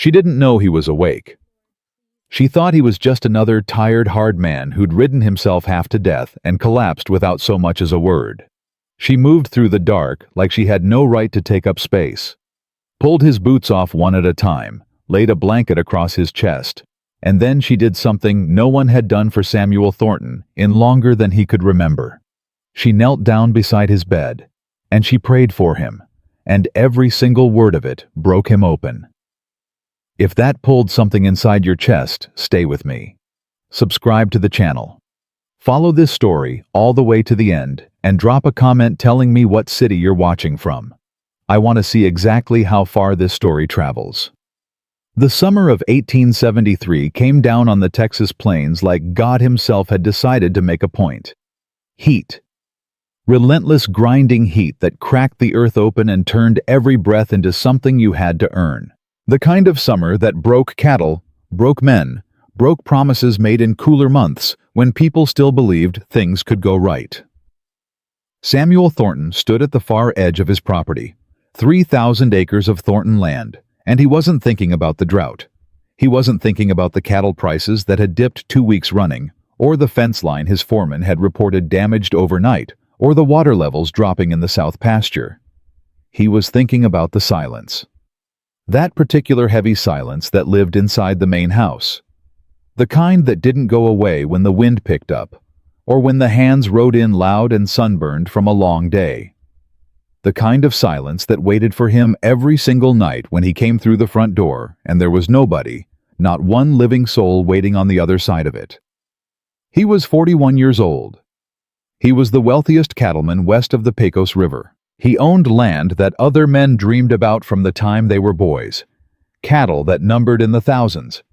She didn't know he was awake. She thought he was just another tired, hard man who'd ridden himself half to death and collapsed without so much as a word. She moved through the dark like she had no right to take up space, pulled his boots off one at a time, laid a blanket across his chest, and then she did something no one had done for Samuel Thornton in longer than he could remember. She knelt down beside his bed, and she prayed for him, and every single word of it broke him open. If that pulled something inside your chest, stay with me. Subscribe to the channel. Follow this story all the way to the end, and drop a comment telling me what city you're watching from. I want to see exactly how far this story travels. The summer of 1873 came down on the Texas plains like God himself had decided to make a point. Heat. Relentless grinding heat that cracked the earth open and turned every breath into something you had to earn. The kind of summer that broke cattle, broke men, broke promises made in cooler months when people still believed things could go right. Samuel Thornton stood at the far edge of his property, 3,000 acres of Thornton land, and he wasn't thinking about the drought. He wasn't thinking about the cattle prices that had dipped 2 weeks running, or the fence line his foreman had reported damaged overnight, or the water levels dropping in the south pasture. He was thinking about the silence. That particular heavy silence that lived inside the main house. The kind that didn't go away when the wind picked up, or when the hands rode in loud and sunburned from a long day. The kind of silence that waited for him every single night when he came through the front door and there was nobody, not one living soul waiting on the other side of it. He was 41 years old. He was the wealthiest cattleman west of the Pecos River. He owned land that other men dreamed about from the time they were boys, cattle that numbered in the thousands.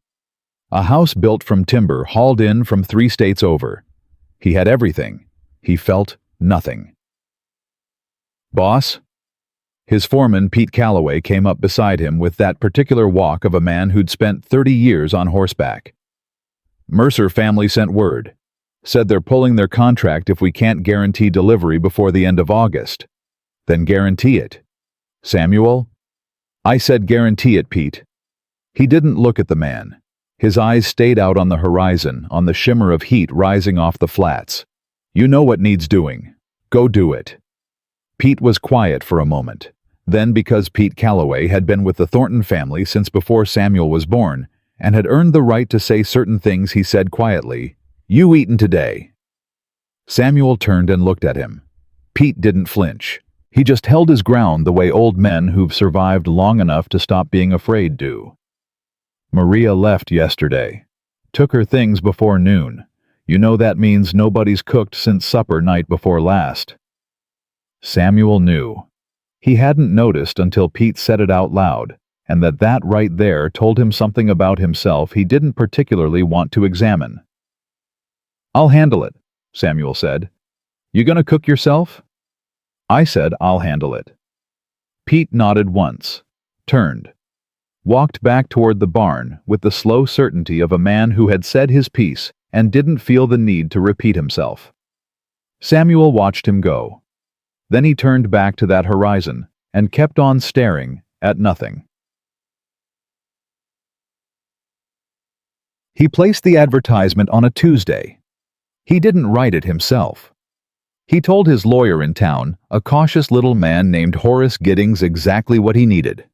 A house built from timber hauled in from 3 states over. He had everything. He felt nothing. "Boss?" His foreman, Pete Calloway, came up beside him with that particular walk of a man who'd spent 30 years on horseback. "Mercer family sent word. Said they're pulling their contract if we can't guarantee delivery before the end of August." "Then guarantee it." "Samuel?" "I said guarantee it, Pete." He didn't look at the man. His eyes stayed out on the horizon, on the shimmer of heat rising off the flats. "You know what needs doing. Go do it." Pete was quiet for a moment. Then, because Pete Calloway had been with the Thornton family since before Samuel was born, and had earned the right to say certain things, he said quietly, "You eaten today?" Samuel turned and looked at him. Pete didn't flinch. He just held his ground the way old men who've survived long enough to stop being afraid do. "Maria left yesterday. Took her things before noon. You know that means nobody's cooked since supper night before last." Samuel knew. He hadn't noticed until Pete said it out loud, and that right there told him something about himself he didn't particularly want to examine. "I'll handle it," Samuel said. "You gonna cook yourself?" I said, "I'll handle it." Pete nodded once, turned, walked back toward the barn with the slow certainty of a man who had said his piece and didn't feel the need to repeat himself. Samuel watched him go. Then he turned back to that horizon and kept on staring at nothing. He placed the advertisement on a Tuesday. He didn't write it himself. He told his lawyer in town, a cautious little man named Horace Giddings, exactly what he needed.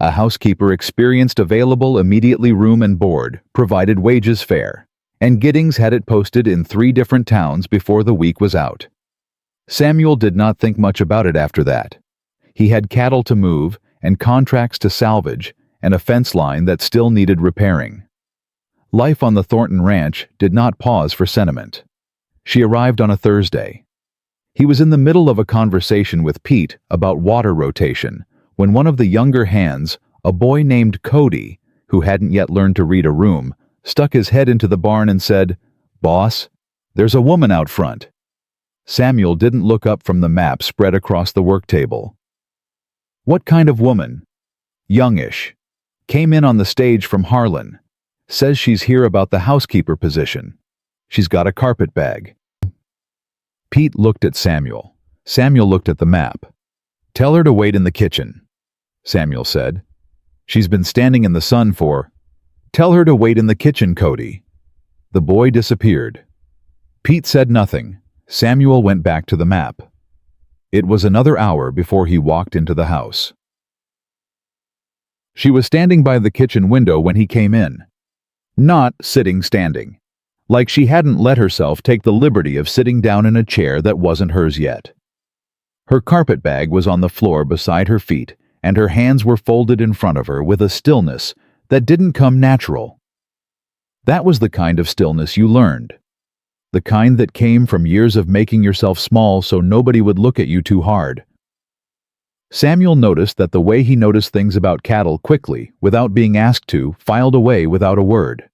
A housekeeper experienced, available immediately, room and board, provided wages fair, and Giddings had it posted in 3 different towns before the week was out. Samuel did not think much about it after that. He had cattle to move and contracts to salvage and a fence line that still needed repairing. Life on the Thornton ranch did not pause for sentiment. She arrived on a Thursday. He was in the middle of a conversation with Pete about water rotation when one of the younger hands, a boy named Cody, who hadn't yet learned to read a room, stuck his head into the barn and said, "Boss, there's a woman out front." Samuel didn't look up from the map spread across the work table. "What kind of woman?" "Youngish. Came in on the stage from Harlan. Says she's here about the housekeeper position. She's got a carpet bag." Pete looked at Samuel. Samuel looked at the map. "Tell her to wait in the kitchen," Samuel said. She's been standing in the sun for... Tell her to wait in the kitchen, Cody. The boy disappeared. Pete said nothing. Samuel went back to the map. It was another hour before he walked into the house. She was standing by the kitchen window when he came in. Not sitting standing. Like she hadn't let herself take the liberty of sitting down in a chair that wasn't hers yet. Her carpetbag was on the floor beside her feet, and her hands were folded in front of her with a stillness that didn't come natural. That was the kind of stillness you learned. The kind that came from years of making yourself small so nobody would look at you too hard. Samuel noticed that the way he noticed things about cattle quickly, without being asked to, filed away without a word.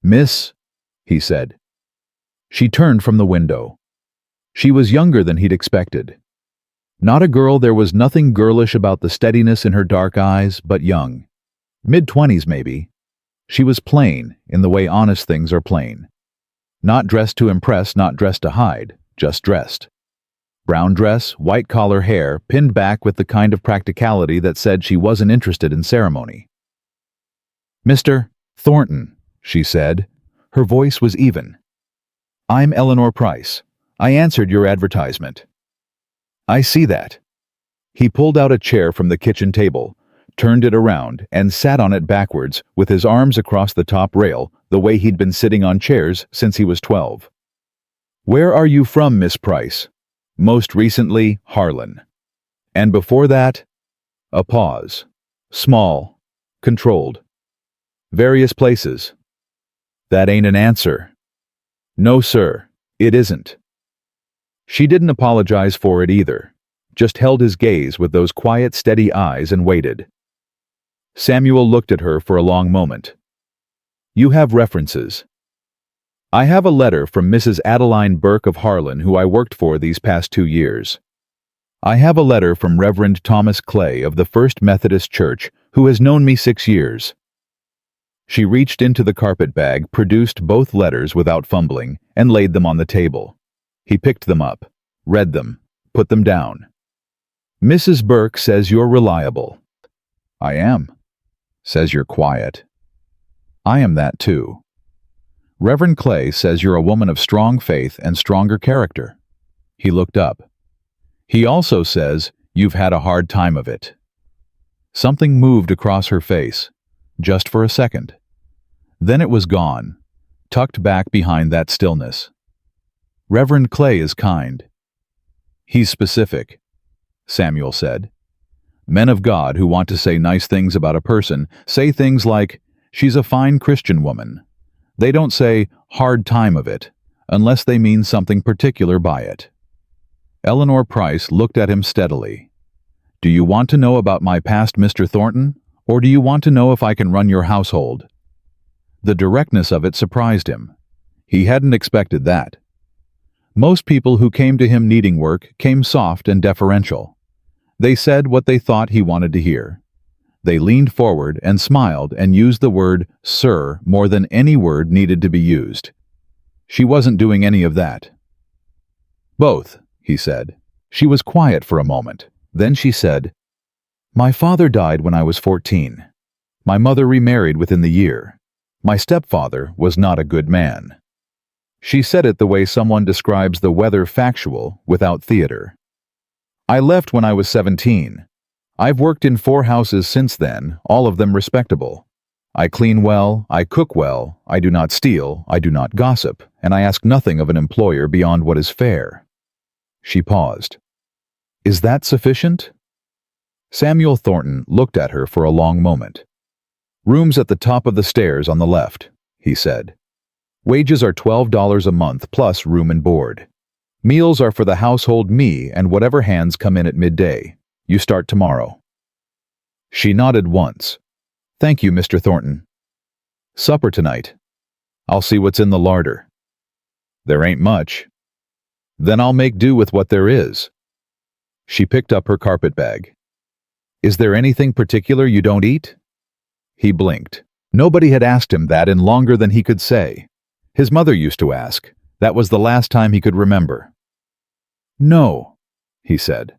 "Miss," he said. She turned from the window. She was younger than he'd expected. Not a girl, there was nothing girlish about the steadiness in her dark eyes, but young. Mid-20s maybe. She was plain, in the way honest things are plain. Not dressed to impress, not dressed to hide, just dressed. Brown dress, white-collar hair, pinned back with the kind of practicality that said she wasn't interested in ceremony. "Mr. Thornton," she said. Her voice was even. "I'm Eleanor Price. I answered your advertisement." "I see that." He pulled out a chair from the kitchen table, turned it around, and sat on it backwards with his arms across the top rail, the way he'd been sitting on chairs since he was 12. "Where are you from, Miss Price?" "Most recently, Harlan." "And before that?" A pause. "Small. Controlled." "Various places." "That ain't an answer." "No, sir, it isn't." She didn't apologize for it either, just held his gaze with those quiet, steady eyes and waited. Samuel looked at her for a long moment. "You have references." "I have a letter from Mrs. Adeline Burke of Harlan, who I worked for these past 2 years. I have a letter from Reverend Thomas Clay of the First Methodist Church, who has known me 6 years. She reached into the carpetbag, produced both letters without fumbling, and laid them on the table. He picked them up, read them, put them down. "Mrs. Burke says you're reliable." "I am." "Says you're quiet." "I am that too." "Reverend Clay says you're a woman of strong faith and stronger character." He looked up. "He also says you've had a hard time of it." Something moved across her face, just for a second. Then it was gone, tucked back behind that stillness. "Reverend Clay is kind." "He's specific," Samuel said. "Men of God who want to say nice things about a person say things like, 'She's a fine Christian woman.' They don't say, 'hard time of it,' unless they mean something particular by it." Eleanor Price looked at him steadily. "Do you want to know about my past, Mr. Thornton, or do you want to know if I can run your household?" The directness of it surprised him. He hadn't expected that. Most people who came to him needing work came soft and deferential. They said what they thought he wanted to hear. They leaned forward and smiled and used the word "sir" more than any word needed to be used. She wasn't doing any of that. "Both," he said. She was quiet for a moment. Then she said, "My father died when I was 14. My mother remarried within the year. My stepfather was not a good man." She said it the way someone describes the weather factual, without theater. "I left when I was 17. I've worked in 4 houses since then, all of them respectable. I clean well, I cook well, I do not steal, I do not gossip, and I ask nothing of an employer beyond what is fair." She paused. "Is that sufficient?" Samuel Thornton looked at her for a long moment. "Rooms at the top of the stairs on the left," he said. "Wages are $12 a month plus room and board. Meals are for the household, me, and whatever hands come in at midday. You start tomorrow." She nodded once. "Thank you, Mr. Thornton." "Supper tonight?" "I'll see what's in the larder." "There ain't much." "Then I'll make do with what there is." She picked up her carpetbag. "Is there anything particular you don't eat?" He blinked. Nobody had asked him that in longer than he could say. His mother used to ask. That was the last time he could remember. "No," he said.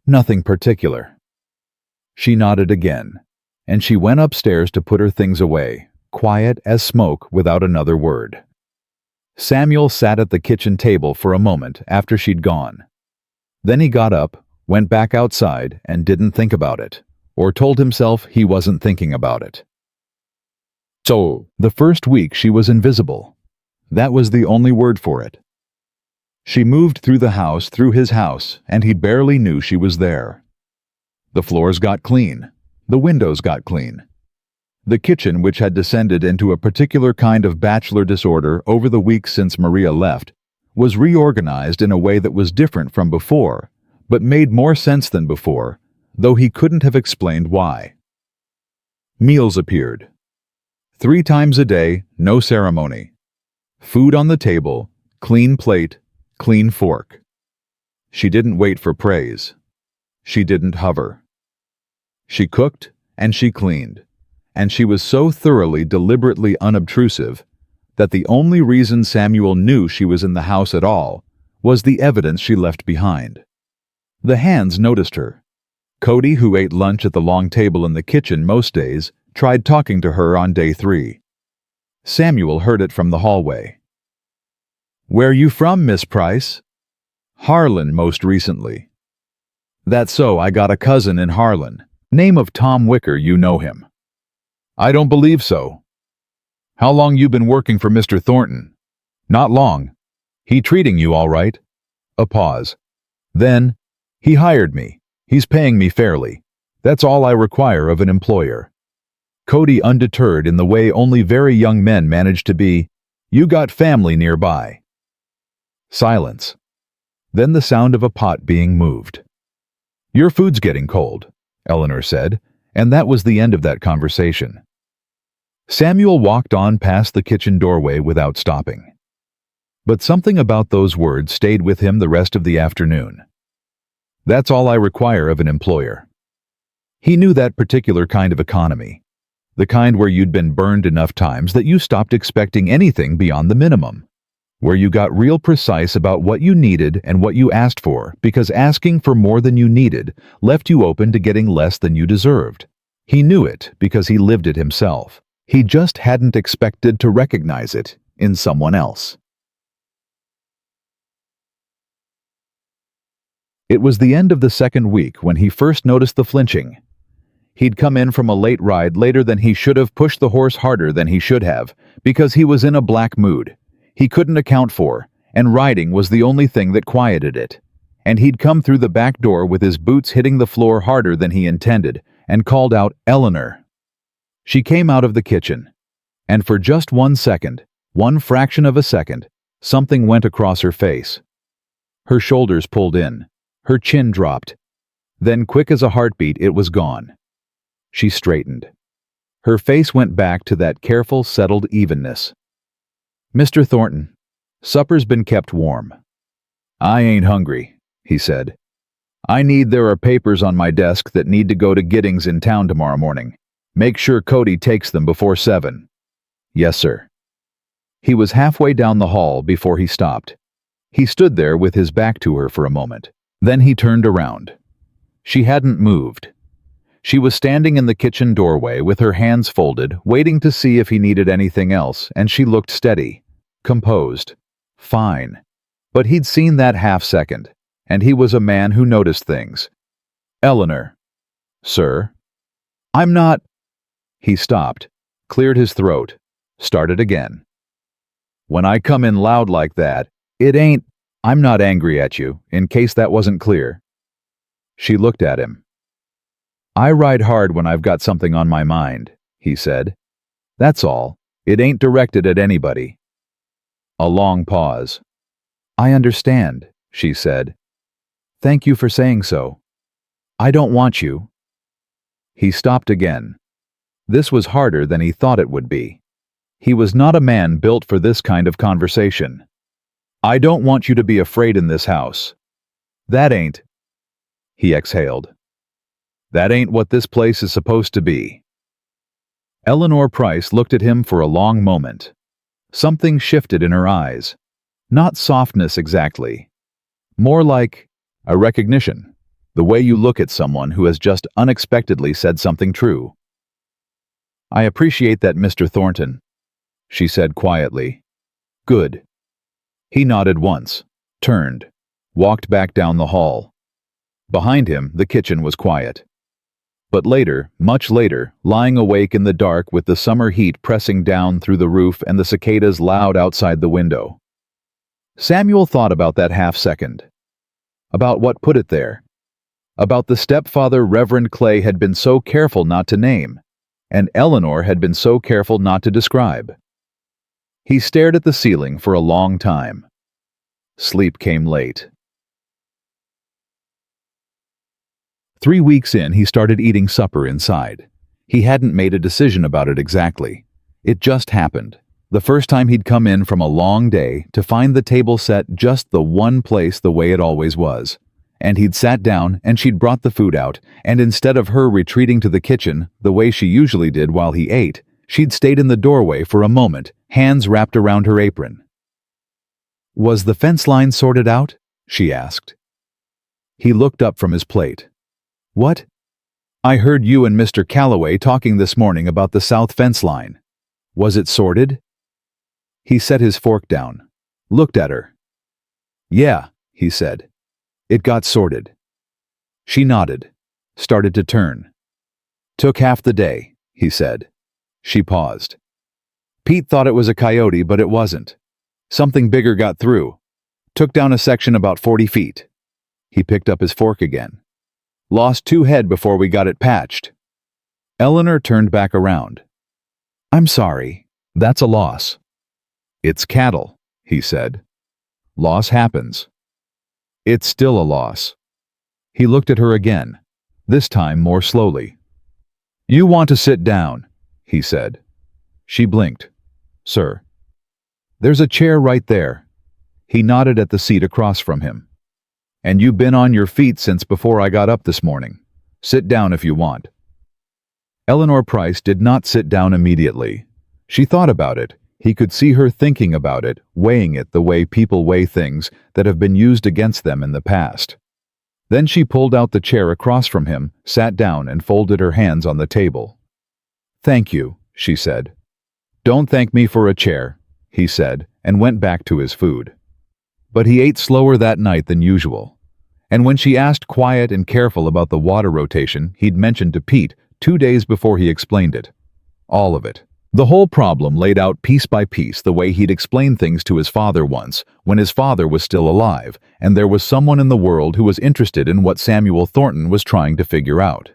"Nothing particular." She nodded again, and she went upstairs to put her things away, quiet as smoke without another word. Samuel sat at the kitchen table for a moment after she'd gone. Then he got up, went back outside, and didn't think about it, or told himself he wasn't thinking about it. So, the first week she was invisible. That was the only word for it. She moved through his house, and he barely knew she was there. The floors got clean. The windows got clean. The kitchen, which had descended into a particular kind of bachelor disorder over the weeks since Maria left, was reorganized in a way that was different from before, but made more sense than before, though he couldn't have explained why. Meals appeared. 3 times a day, no ceremony. Food on the table, clean plate, clean fork. She didn't wait for praise. She didn't hover. She cooked and she cleaned, and she was so thoroughly, deliberately unobtrusive that the only reason Samuel knew she was in the house at all was the evidence she left behind. The hands noticed her. Cody, who ate lunch at the long table in the kitchen most days, tried talking to her on day 3. Samuel heard it from the hallway. "Where you from, Miss Price?" "Harlan, most recently." "That's so, I got a cousin in Harlan. Name of Tom Wicker, you know him." "I don't believe so." "How long you been working for Mr. Thornton?" "Not long." "He treating you all right?" A pause. Then, "He hired me. He's paying me fairly. That's all I require of an employer." Cody, undeterred in the way only very young men manage to be, "You got family nearby." Silence. Then the sound of a pot being moved. "Your food's getting cold," Eleanor said, and that was the end of that conversation. Samuel walked on past the kitchen doorway without stopping. But something about those words stayed with him the rest of the afternoon. That's all I require of an employer. He knew that particular kind of economy, the kind where you'd been burned enough times that you stopped expecting anything beyond the minimum, where you got real precise about what you needed and what you asked for, because asking for more than you needed left you open to getting less than you deserved. He knew it because he lived it himself. He just hadn't expected to recognize it in someone else. It was the end of the second week when he first noticed the flinching. He'd come in from a late ride later than he should have, pushed the horse harder than he should have, because he was in a black mood he couldn't account for, and riding was the only thing that quieted it. And he'd come through the back door with his boots hitting the floor harder than he intended, and called out, "Eleanor." She came out of the kitchen, and for just 1 second, one fraction of a second, something went across her face. Her shoulders pulled in, her chin dropped. Then, quick as a heartbeat, it was gone. She straightened. Her face went back to that careful, settled evenness. "Mr. Thornton, supper's been kept warm." "I ain't hungry," he said. There are papers on my desk that need to go to Giddings in town tomorrow morning. Make sure Cody takes them before 7. "Yes, sir." He was halfway down the hall before he stopped. He stood there with his back to her for a moment. Then he turned around. She hadn't moved. She was standing in the kitchen doorway with her hands folded, waiting to see if he needed anything else, and she looked steady, composed, fine. But he'd seen that half second, and he was a man who noticed things. "Eleanor." "Sir?" "I'm not—" He stopped, cleared his throat, started again. "When I come in loud like that, it ain't— I'm not angry at you, in case that wasn't clear." She looked at him. "I ride hard when I've got something on my mind," he said. "That's all. It ain't directed at anybody." A long pause. "I understand," she said. "Thank you for saying so. I don't want you." He stopped again. This was harder than he thought it would be. He was not a man built for this kind of conversation. "I don't want you to be afraid in this house. That ain't—" He exhaled. "That ain't what this place is supposed to be." Eleanor Price looked at him for a long moment. Something shifted in her eyes. Not softness exactly. More like a recognition. The way you look at someone who has just unexpectedly said something true. I appreciate that, Mr. Thornton, she said quietly. Good. He nodded once, turned, walked back down the hall. Behind him, the kitchen was quiet. But later, much later, lying awake in the dark with the summer heat pressing down through the roof and the cicadas loud outside the window, Samuel thought about that half-second. About what put it there. About the stepfather Reverend Clay had been so careful not to name, and Eleanor had been so careful not to describe. He stared at the ceiling for a long time. Sleep came late. 3 weeks in, he started eating supper inside. He hadn't made a decision about it exactly. It just happened. The first time he'd come in from a long day to find the table set just the one place the way it always was. And he'd sat down and she'd brought the food out, and instead of her retreating to the kitchen the way she usually did while he ate, she'd stayed in the doorway for a moment, hands wrapped around her apron. Was the fence line sorted out? She asked. He looked up from his plate. What? I heard you and Mr. Calloway talking this morning about the south fence line. Was it sorted? He set his fork down, looked at her. Yeah, he said. It got sorted. She nodded, started to turn. Took half the day, he said. She paused. Pete thought it was a coyote, but it wasn't. Something bigger got through. Took down a section about 40 feet. He picked up his fork again. Lost 2 head before we got it patched. Eleanor turned back around. I'm sorry. That's a loss. It's cattle, he said. Loss happens. It's still a loss. He looked at her again, this time more slowly. You want to sit down, he said. She blinked. Sir. There's a chair right there. He nodded at the seat across from him. And you've been on your feet since before I got up this morning. Sit down if you want. Eleanor Price did not sit down immediately. She thought about it. He could see her thinking about it, weighing it the way people weigh things that have been used against them in the past. Then she pulled out the chair across from him, sat down and folded her hands on the table. Thank you, she said. Don't thank me for a chair, he said, and went back to his food. But he ate slower that night than usual. And when she asked quiet and careful about the water rotation he'd mentioned to Pete 2 days before he explained it. All of it. The whole problem laid out piece by piece the way he'd explained things to his father once, when his father was still alive, and there was someone in the world who was interested in what Samuel Thornton was trying to figure out.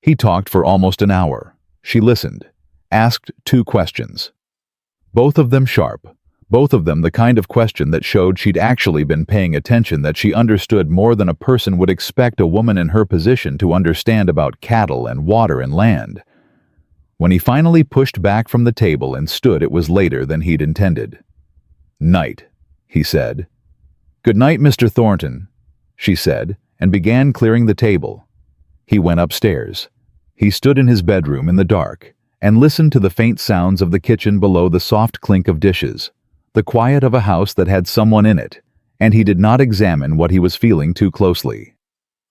He talked for almost an hour. She listened, asked 2 questions. Both of them sharp, both of them the kind of question that showed she'd actually been paying attention, that she understood more than a person would expect a woman in her position to understand about cattle and water and land. When he finally pushed back from the table and stood, it was later than he'd intended. Night, he said. Good night, Mr. Thornton, she said, and began clearing the table. He went upstairs. He stood in his bedroom in the dark and listened to the faint sounds of the kitchen below, the soft clink of dishes, the quiet of a house that had someone in it, and he did not examine what he was feeling too closely.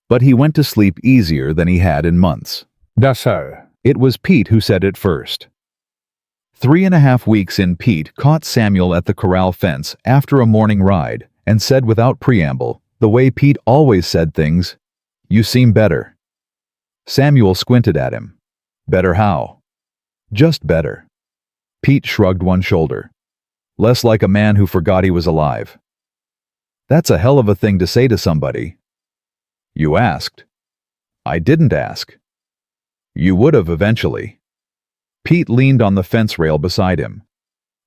But he went to sleep easier than he had in months. That's so. It was Pete who said it first. 3.5 weeks in, Pete caught Samuel at the corral fence after a morning ride and said without preamble, the way Pete always said things, "You seem better." Samuel squinted at him. Better how? Just better. Pete shrugged one shoulder. Less like a man who forgot he was alive. That's a hell of a thing to say to somebody. You asked. I didn't ask. You would have eventually. Pete leaned on the fence rail beside him.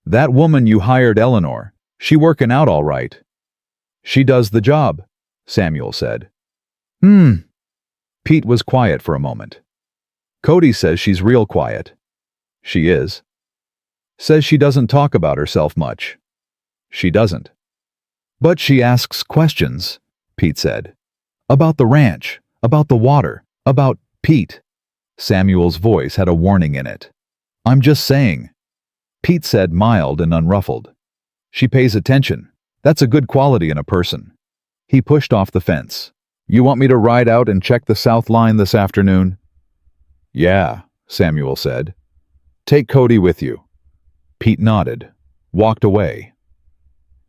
That woman you hired, Eleanor, she working out all right. She does the job, Samuel said. Pete was quiet for a moment. Cody says she's real quiet. She is. Says she doesn't talk about herself much. She doesn't. But she asks questions, Pete said. About the ranch, about the water, about Pete. Samuel's voice had a warning in it. I'm just saying. Pete said, mild and unruffled. She pays attention. That's a good quality in a person. He pushed off the fence. You want me to ride out and check the South Line this afternoon?" "Yeah," Samuel said. "Take Cody with you." Pete nodded, walked away.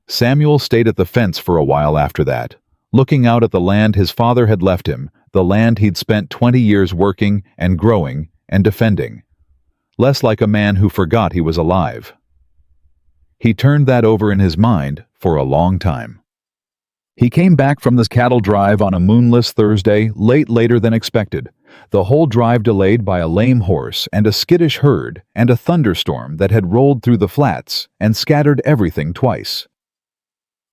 Samuel stayed at the fence for a while after that, looking out at the land his father had left him, the land he'd spent 20 years working and growing and defending. Less like a man who forgot he was alive. He turned that over in his mind for a long time. He came back from this cattle drive on a moonless Thursday, later than expected, the whole drive delayed by a lame horse and a skittish herd and a thunderstorm that had rolled through the flats and scattered everything twice.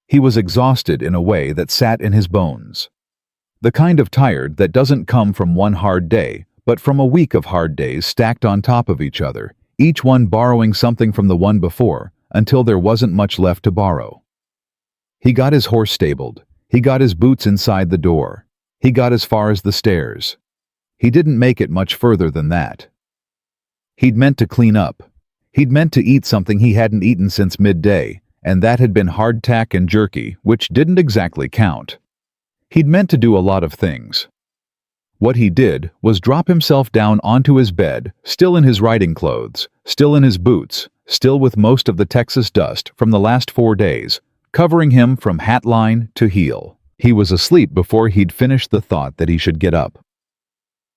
He was exhausted in a way that sat in his bones. The kind of tired that doesn't come from one hard day, but from a week of hard days stacked on top of each other, each one borrowing something from the one before, until there wasn't much left to borrow. He got his horse stabled. He got his boots inside the door. He got as far as the stairs. He didn't make it much further than that. He'd meant to clean up. He'd meant to eat something he hadn't eaten since midday, and that had been hardtack and jerky, which didn't exactly count. He'd meant to do a lot of things. What he did was drop himself down onto his bed, still in his riding clothes, still in his boots, still with most of the Texas dust from the last 4 days, covering him from hat line to heel. He was asleep before he'd finished the thought that he should get up.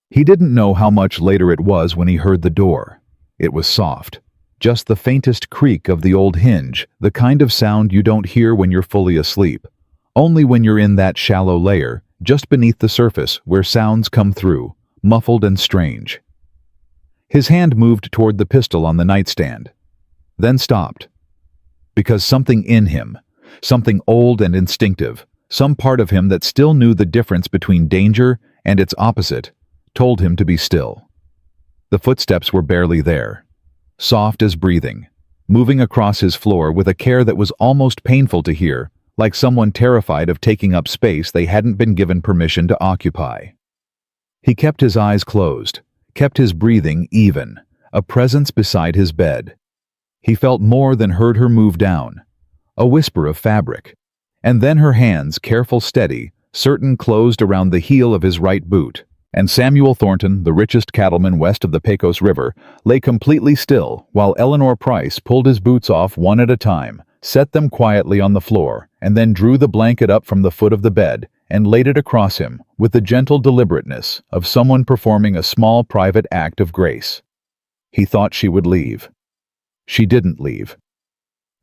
He didn't know how much later it was when he heard the door. It was soft, just the faintest creak of the old hinge, the kind of sound you don't hear when you're fully asleep, only when you're in that shallow layer, just beneath the surface where sounds come through, muffled and strange. His hand moved toward the pistol on the nightstand, then stopped, because something in him, something old and instinctive, some part of him that still knew the difference between danger and its opposite, told him to be still. The footsteps were barely there, soft as breathing, moving across his floor with a care that was almost painful to hear, like someone terrified of taking up space they hadn't been given permission to occupy. He kept his eyes closed, kept his breathing even, a presence beside his bed. He felt more than heard her move down, a whisper of fabric, and then her hands, careful, steady, certain, closed around the heel of his right boot, and Samuel Thornton, the richest cattleman west of the Pecos River, lay completely still while Eleanor Price pulled his boots off one at a time, set them quietly on the floor, and then drew the blanket up from the foot of the bed and laid it across him with the gentle deliberateness of someone performing a small private act of grace. He thought she would leave. She didn't leave.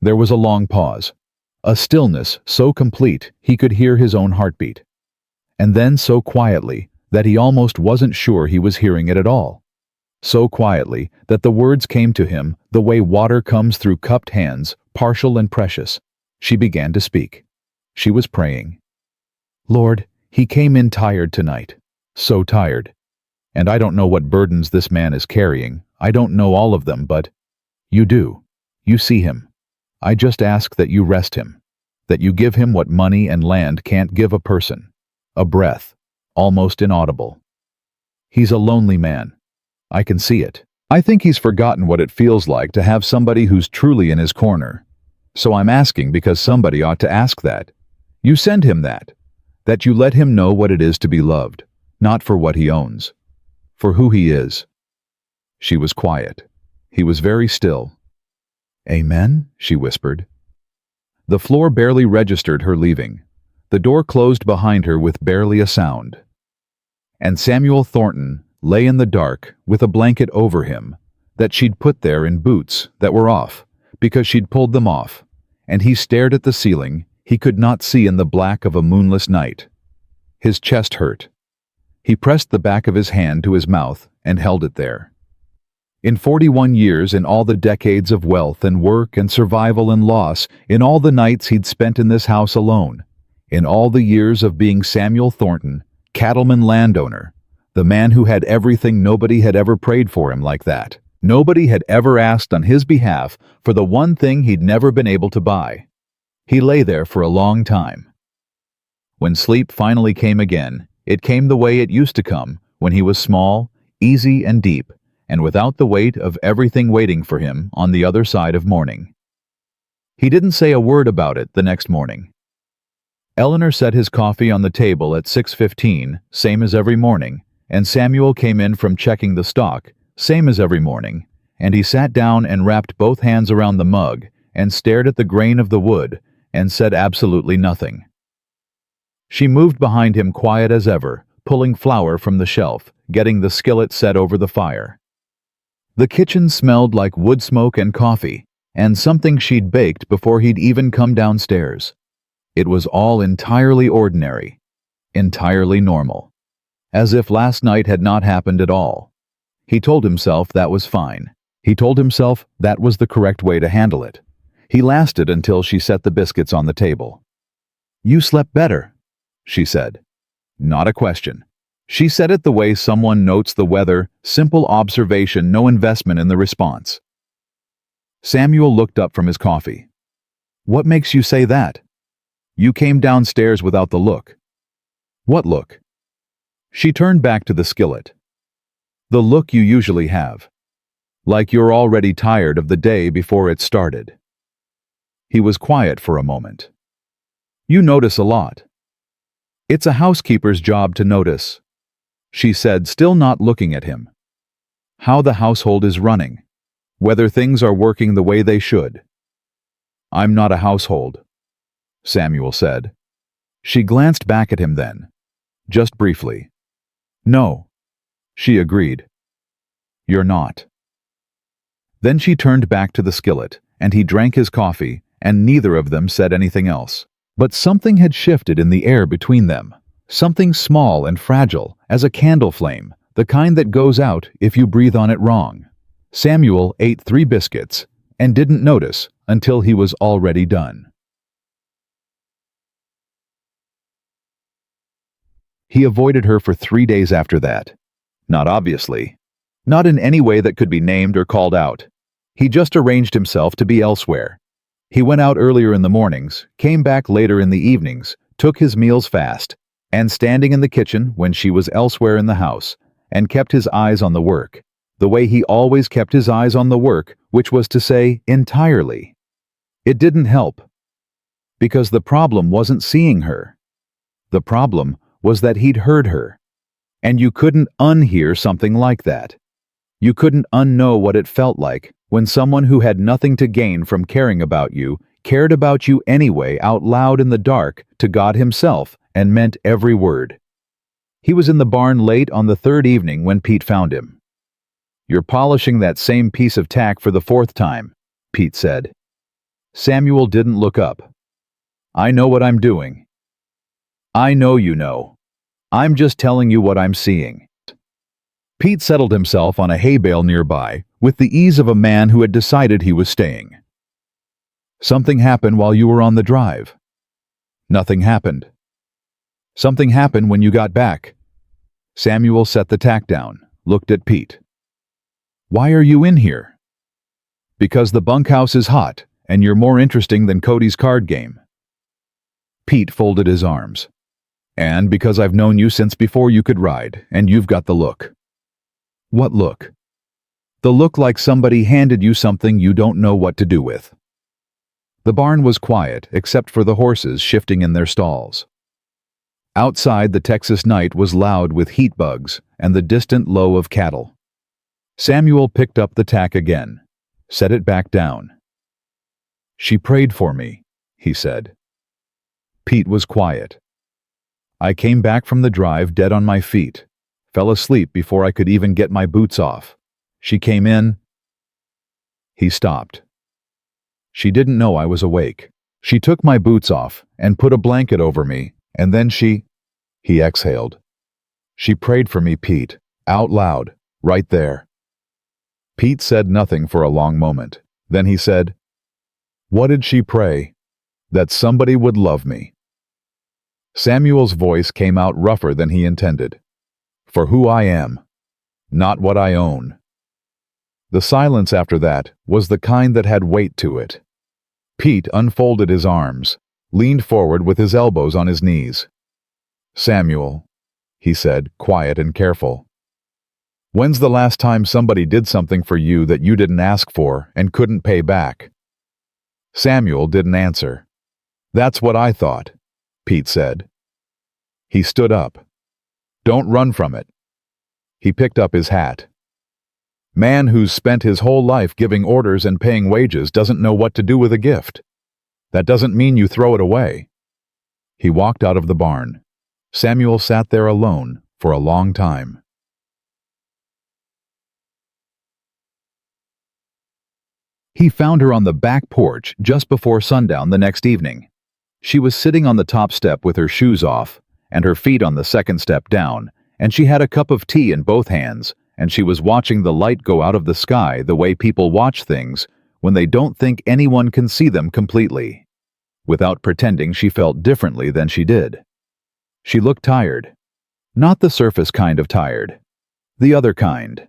There was a long pause, a stillness so complete he could hear his own heartbeat, and then so quietly that he almost wasn't sure he was hearing it at all. So quietly that the words came to him the way water comes through cupped hands, partial and precious. She began to speak. She was praying. "Lord, he came in tired tonight, so tired. And I don't know what burdens this man is carrying. I don't know all of them, but you do. You see him. I just ask that you rest him, that you give him what money and land can't give a person, a breath, almost inaudible. He's a lonely man. I can see it. I think he's forgotten what it feels like to have somebody who's truly in his corner. So I'm asking because somebody ought to ask that. You send him that you let him know what it is to be loved, not for what he owns, for who he is." She was quiet. He was very still. "Amen," she whispered. The floor barely registered her leaving. The door closed behind her with barely a sound. And Samuel Thornton lay in the dark with a blanket over him that she'd put there in boots that were off because she'd pulled them off, and he stared at the ceiling he could not see in the black of a moonless night. His chest hurt. He pressed the back of his hand to his mouth and held it there. In 41 years, in all the decades of wealth and work and survival and loss, in all the nights he'd spent in this house alone, in all the years of being Samuel Thornton, cattleman landowner, the man who had everything, nobody had ever prayed for him like that. Nobody had ever asked on his behalf for the one thing he'd never been able to buy. He lay there for a long time. When sleep finally came again, it came the way it used to come when he was small, easy and deep, and without the weight of everything waiting for him on the other side of morning. He didn't say a word about it the next morning. Eleanor set his coffee on the table at 6:15, same as every morning, and Samuel came in from checking the stock, same as every morning, and he sat down and wrapped both hands around the mug and stared at the grain of the wood and said absolutely nothing. She moved behind him quiet as ever, pulling flour from the shelf, getting the skillet set over the fire. The kitchen smelled like wood smoke and coffee, and something she'd baked before he'd even come downstairs. It was all entirely ordinary, entirely normal, as if last night had not happened at all. He told himself that was fine. He told himself that was the correct way to handle it. He lasted until she set the biscuits on the table. "You slept better," she said. Not a question. She said it the way someone notes the weather, simple observation, no investment in the response. Samuel looked up from his coffee. "What makes you say that? You came downstairs without the look." "What look?" She turned back to the skillet. "The look you usually have. Like you're already tired of the day before it started." He was quiet for a moment. "You notice a lot." "It's a housekeeper's job to notice," she said, still not looking at him. "How the household is running. Whether things are working the way they should." "I'm not a household," Samuel said. She glanced back at him then, just briefly. "No," she agreed. "You're not." Then she turned back to the skillet, and he drank his coffee, and neither of them said anything else. But something had shifted in the air between them, something small and fragile as a candle flame, the kind that goes out if you breathe on it wrong. Samuel ate 3 biscuits and didn't notice until he was already done. He avoided her for 3 days after that. Not obviously. Not in any way that could be named or called out. He just arranged himself to be elsewhere. He went out earlier in the mornings, came back later in the evenings, took his meals fast, and standing in the kitchen when she was elsewhere in the house, and kept his eyes on the work, the way he always kept his eyes on the work, which was to say, entirely. It didn't help. Because the problem wasn't seeing her. The problem was that he'd heard her. And you couldn't unhear something like that. You couldn't unknow what it felt like when someone who had nothing to gain from caring about you cared about you anyway out loud in the dark to God himself and meant every word. He was in the barn late on the 3rd evening when Pete found him. "You're polishing that same piece of tack for the 4th time," Pete said. Samuel didn't look up. "I know what I'm doing." "I know you know. I'm just telling you what I'm seeing." Pete settled himself on a hay bale nearby with the ease of a man who had decided he was staying. "Something happened while you were on the drive." "Nothing happened." "Something happened when you got back." Samuel set the tack down, looked at Pete. "Why are you in here?" "Because the bunkhouse is hot, and you're more interesting than Cody's card game." Pete folded his arms. "And because I've known you since before you could ride, and you've got the look." "What look?" "The look like somebody handed you something you don't know what to do with." The barn was quiet, except for the horses shifting in their stalls. Outside, the Texas night was loud with heat bugs and the distant low of cattle. Samuel picked up the tack again, set it back down. "She prayed for me," he said. Pete was quiet. "I came back from the drive dead on my feet, fell asleep before I could even get my boots off. She came in." He stopped. "She didn't know I was awake. She took my boots off and put a blanket over me, and then he exhaled. "She prayed for me, Pete, out loud, right there." Pete said nothing for a long moment. Then he said, "What did she pray?" "That somebody would love me." Samuel's voice came out rougher than he intended. "For who I am, not what I own." The silence after that was the kind that had weight to it. Pete unfolded his arms, leaned forward with his elbows on his knees. "Samuel," he said, quiet and careful. "When's the last time somebody did something for you that you didn't ask for and couldn't pay back?" Samuel didn't answer. "That's what I thought," Pete said. He stood up. Don't run from it. He picked up his hat. Man who's spent his whole life giving orders and paying wages doesn't know what to do with a gift. That doesn't mean you throw it away. He walked out of the barn. Samuel sat there alone for a long time. He found her on the back porch just before sundown the next evening. She was sitting on the top step with her shoes off, and her feet on the second step down, and she had a cup of tea in both hands, and she was watching the light go out of the sky the way people watch things when they don't think anyone can see them completely. Without pretending, she felt differently than she did. She looked tired. Not the surface kind of tired. The other kind.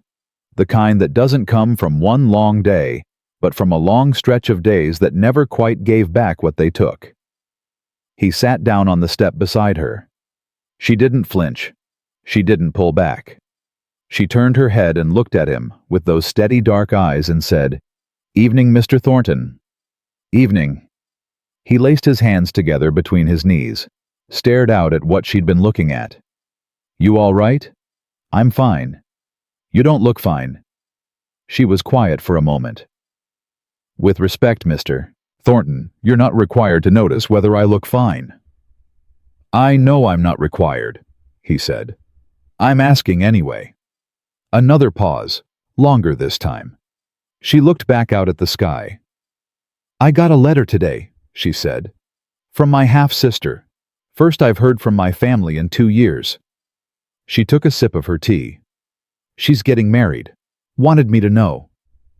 The kind that doesn't come from one long day, but from a long stretch of days that never quite gave back what they took. He sat down on the step beside her. She didn't flinch. She didn't pull back. She turned her head and looked at him with those steady dark eyes and said, "Evening, Mr. Thornton." "Evening." He laced his hands together between his knees, stared out at what she'd been looking at. "You all right?" "I'm fine." "You don't look fine." She was quiet for a moment. "With respect, Mr. Thornton, you're not required to notice whether I look fine." "I know I'm not required," he said. "I'm asking anyway." Another pause, longer this time. She looked back out at the sky. "I got a letter today," she said. "From my half-sister. First I've heard from my family in 2 years." She took a sip of her tea. "She's getting married. Wanted me to know.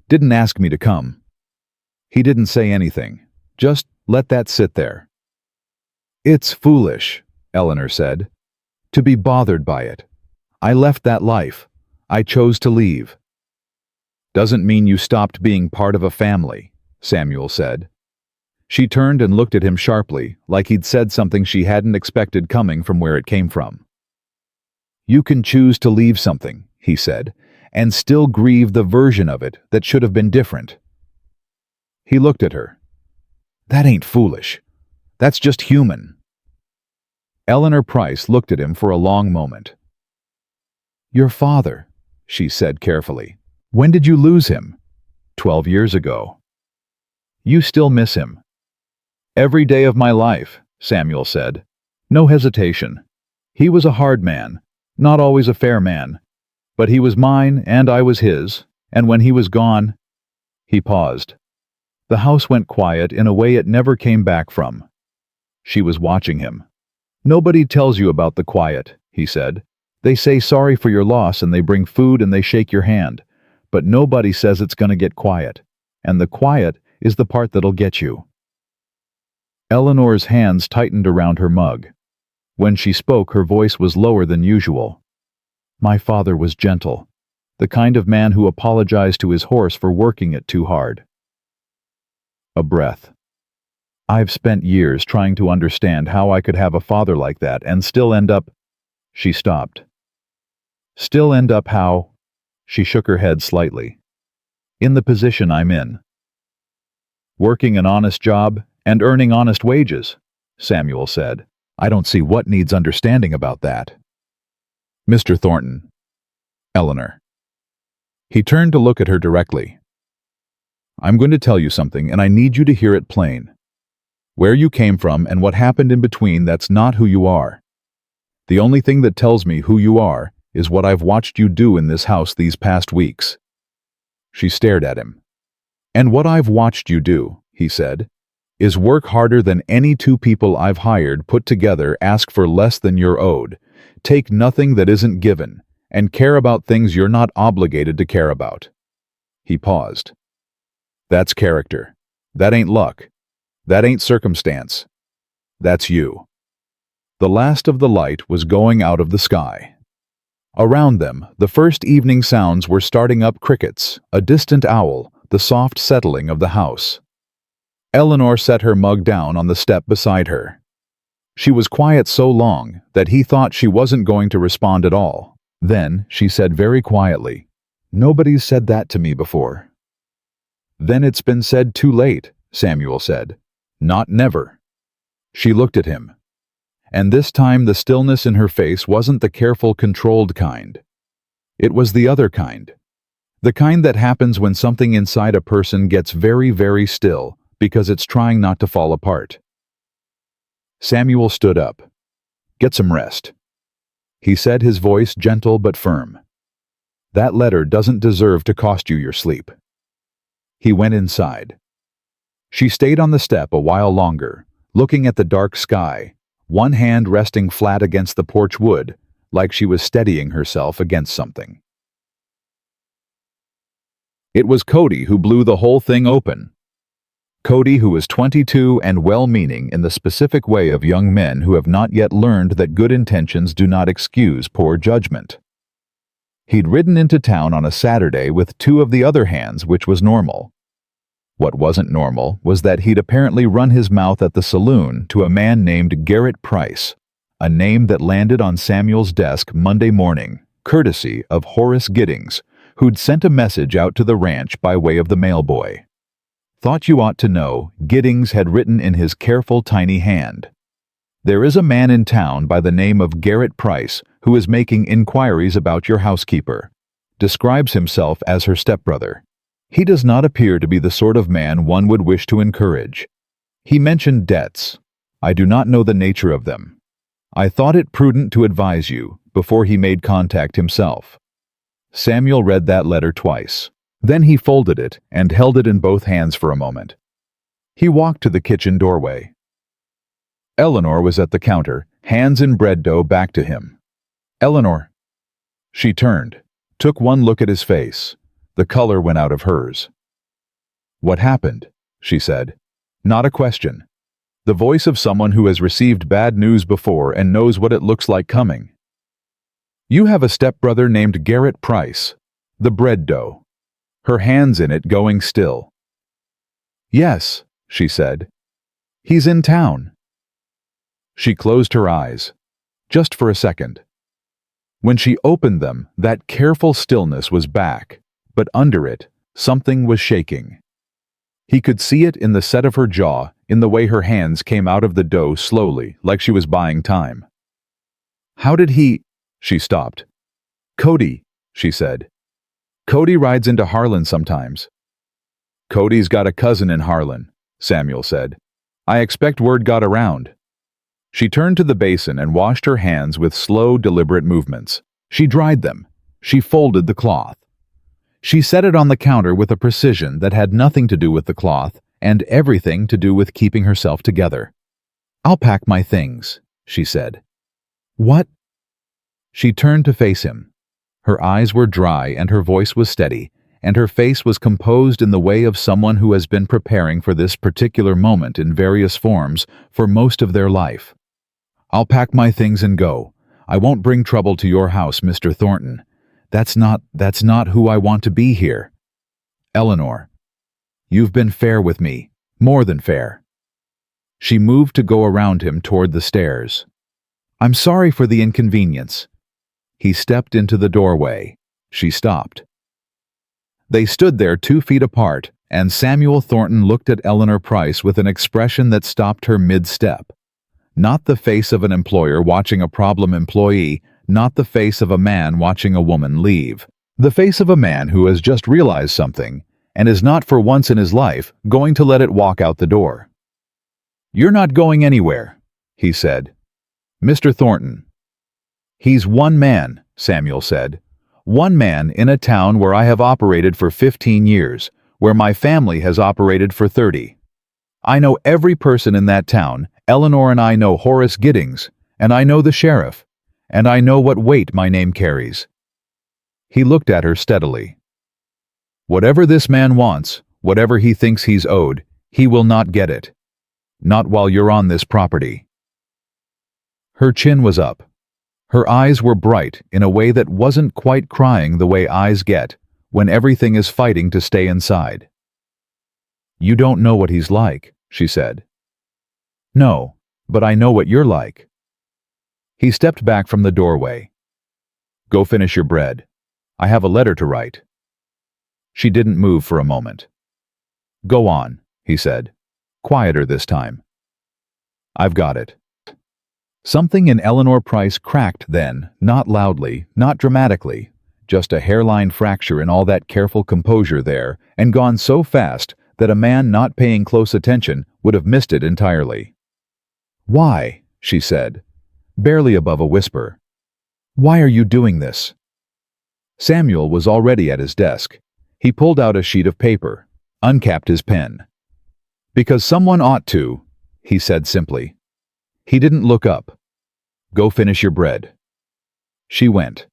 Didn't ask me to come." He didn't say anything. Just let that sit there. "It's foolish," Eleanor said, "to be bothered by it. I left that life. I chose to leave." "Doesn't mean you stopped being part of a family," Samuel said. She turned and looked at him sharply, like he'd said something she hadn't expected coming from where it came from. "You can choose to leave something," he said, "and still grieve the version of it that should have been different." He looked at her. "That ain't foolish. That's just human." Eleanor Price looked at him for a long moment. "Your father," she said carefully. "When did you lose him?" 12 years ago. "You still miss him?" "Every day of my life," Samuel said. No hesitation. He was a hard man, not always a fair man. But he was mine and I was his, and when he was gone... He paused. The house went quiet in a way it never came back from. She was watching him. "Nobody tells you about the quiet," he said. "They say sorry for your loss and they bring food and they shake your hand. But nobody says it's gonna get quiet. And the quiet is the part that'll get you." Eleanor's hands tightened around her mug. When she spoke, her voice was lower than usual. "My father was gentle. The kind of man who apologized to his horse for working it too hard." A breath. "I've spent years trying to understand how I could have a father like that and still end up..." She stopped. "Still end up how?" She shook her head slightly. "In the position I'm in." "Working an honest job and earning honest wages," Samuel said. "I don't see what needs understanding about that." "Mr. Thornton." Eleanor. He turned to look at her directly. "I'm going to tell you something, and I need you to hear it plain. Where you came from and what happened in between, that's not who you are. The only thing that tells me who you are is what I've watched you do in this house these past weeks." She stared at him. "And what I've watched you do," he said, "is work harder than any 2 people I've hired put together, ask for less than you're owed, take nothing that isn't given, and care about things you're not obligated to care about." He paused. "That's character. That ain't luck. That ain't circumstance. That's you." The last of the light was going out of the sky. Around them, the first evening sounds were starting up: crickets, a distant owl, the soft settling of the house. Eleanor set her mug down on the step beside her. She was quiet so long that he thought she wasn't going to respond at all. Then she said very quietly, "Nobody's said that to me before." "Then it's been said too late," Samuel said. "Not never." She looked at him. And this time the stillness in her face wasn't the careful, controlled kind. It was the other kind. The kind that happens when something inside a person gets very, very still because it's trying not to fall apart. Samuel stood up. "Get some rest," he said, his voice gentle but firm. "That letter doesn't deserve to cost you your sleep." He went inside. She stayed on the step a while longer, looking at the dark sky, one hand resting flat against the porch wood, like she was steadying herself against something. It was Cody who blew the whole thing open. Cody, who was 22 and well-meaning in the specific way of young men who have not yet learned that good intentions do not excuse poor judgment. He'd ridden into town on a Saturday with two of the other hands, which was normal. What wasn't normal was that he'd apparently run his mouth at the saloon to a man named Garrett Price, a name that landed on Samuel's desk Monday morning, courtesy of Horace Giddings, who'd sent a message out to the ranch by way of the mailboy. "Thought you ought to know," Giddings had written in his careful tiny hand. "There is a man in town by the name of Garrett Price who is making inquiries about your housekeeper. Describes himself as her stepbrother. He does not appear to be the sort of man one would wish to encourage. He mentioned debts. I do not know the nature of them. I thought it prudent to advise you before he made contact himself." Samuel read that letter twice. Then he folded it and held it in both hands for a moment. He walked to the kitchen doorway. Eleanor was at the counter, hands in bread dough, back to him. "Eleanor." She turned, took one look at his face. The color went out of hers. "What happened?" she said. Not a question. The voice of someone who has received bad news before and knows what it looks like coming. "You have a stepbrother named Garrett Price." The bread dough. Her hands in it going still. "Yes," she said. "He's in town." She closed her eyes. Just for a second. When she opened them, that careful stillness was back, but under it, something was shaking. He could see it in the set of her jaw, in the way her hands came out of the dough slowly, like she was buying time. "How did he—" She stopped. "Cody," she said. "Cody rides into Harlan sometimes." "Cody's got a cousin in Harlan," Samuel said. "I expect word got around." She turned to the basin and washed her hands with slow, deliberate movements. She dried them. She folded the cloth. She set it on the counter with a precision that had nothing to do with the cloth and everything to do with keeping herself together. "I'll pack my things," she said. "What?" She turned to face him. Her eyes were dry and her voice was steady, and her face was composed in the way of someone who has been preparing for this particular moment in various forms for most of their life. "I'll pack my things and go. I won't bring trouble to your house, Mr. Thornton. That's not who I want to be here. Eleanor, you've been fair with me, more than fair." She moved to go around him toward the stairs. "I'm sorry for the inconvenience." He stepped into the doorway. She stopped. They stood there 2 feet apart, and Samuel Thornton looked at Eleanor Price with an expression that stopped her mid-step. Not the face of an employer watching a problem employee, not the face of a man watching a woman leave. The face of a man who has just realized something, and is not for once in his life going to let it walk out the door. "You're not going anywhere," he said. "Mr. Thornton." "He's one man," Samuel said. "One man in a town where I have operated for 15 years, where my family has operated for 30. I know every person in that town. Eleanor and I know Horace Giddings, and I know the sheriff, and I know what weight my name carries." He looked at her steadily. "Whatever this man wants, whatever he thinks he's owed, he will not get it. Not while you're on this property." Her chin was up. Her eyes were bright in a way that wasn't quite crying the way eyes get when everything is fighting to stay inside. "You don't know what he's like," she said. "No, but I know what you're like." He stepped back from the doorway. "Go finish your bread. I have a letter to write." She didn't move for a moment. "Go on," he said, quieter this time. "I've got it." Something in Eleanor Price cracked then, not loudly, not dramatically, just a hairline fracture in all that careful composure there, and gone so fast that a man not paying close attention would have missed it entirely. "Why?" she said, barely above a whisper. "Why are you doing this?" Samuel was already at his desk. He pulled out a sheet of paper, uncapped his pen. "Because someone ought to," he said simply. He didn't look up. "Go finish your bread." She went.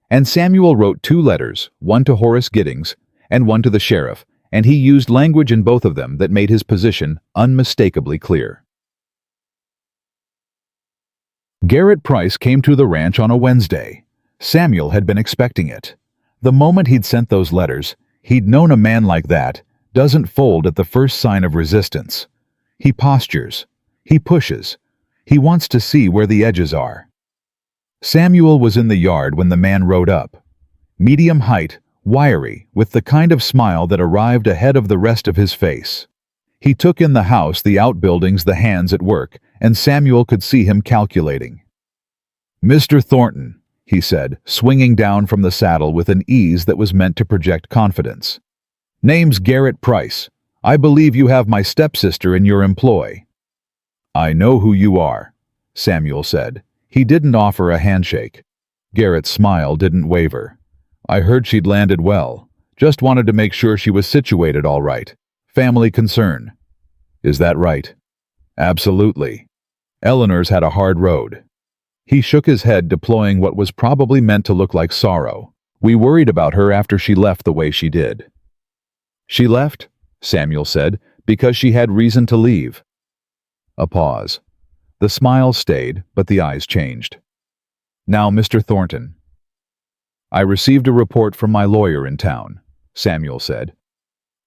And Samuel wrote 2 letters, one to Horace Giddings and one to the sheriff, and he used language in both of them that made his position unmistakably clear. Garrett Price came to the ranch on a Wednesday. Samuel had been expecting it. The moment he'd sent those letters, he'd known a man like that doesn't fold at the first sign of resistance. He postures. He pushes. He wants to see where the edges are. Samuel was in the yard when the man rode up. Medium height, wiry, with the kind of smile that arrived ahead of the rest of his face. He took in the house, the outbuildings, the hands at work, and Samuel could see him calculating. "Mr. Thornton," he said, swinging down from the saddle with an ease that was meant to project confidence. "Name's Garrett Price. I believe you have my stepsister in your employ." "I know who you are," Samuel said. He didn't offer a handshake. Garrett's smile didn't waver. "I heard she'd landed well. Just wanted to make sure she was situated all right. Family concern." "Is that right?" "Absolutely. Eleanor's had a hard road." He shook his head, deploying what was probably meant to look like sorrow. "We worried about her after she left the way she did." "She left," Samuel said, "because she had reason to leave." A pause. The smile stayed, but the eyes changed. "Now, Mr. Thornton." "I received a report from my lawyer in town," Samuel said,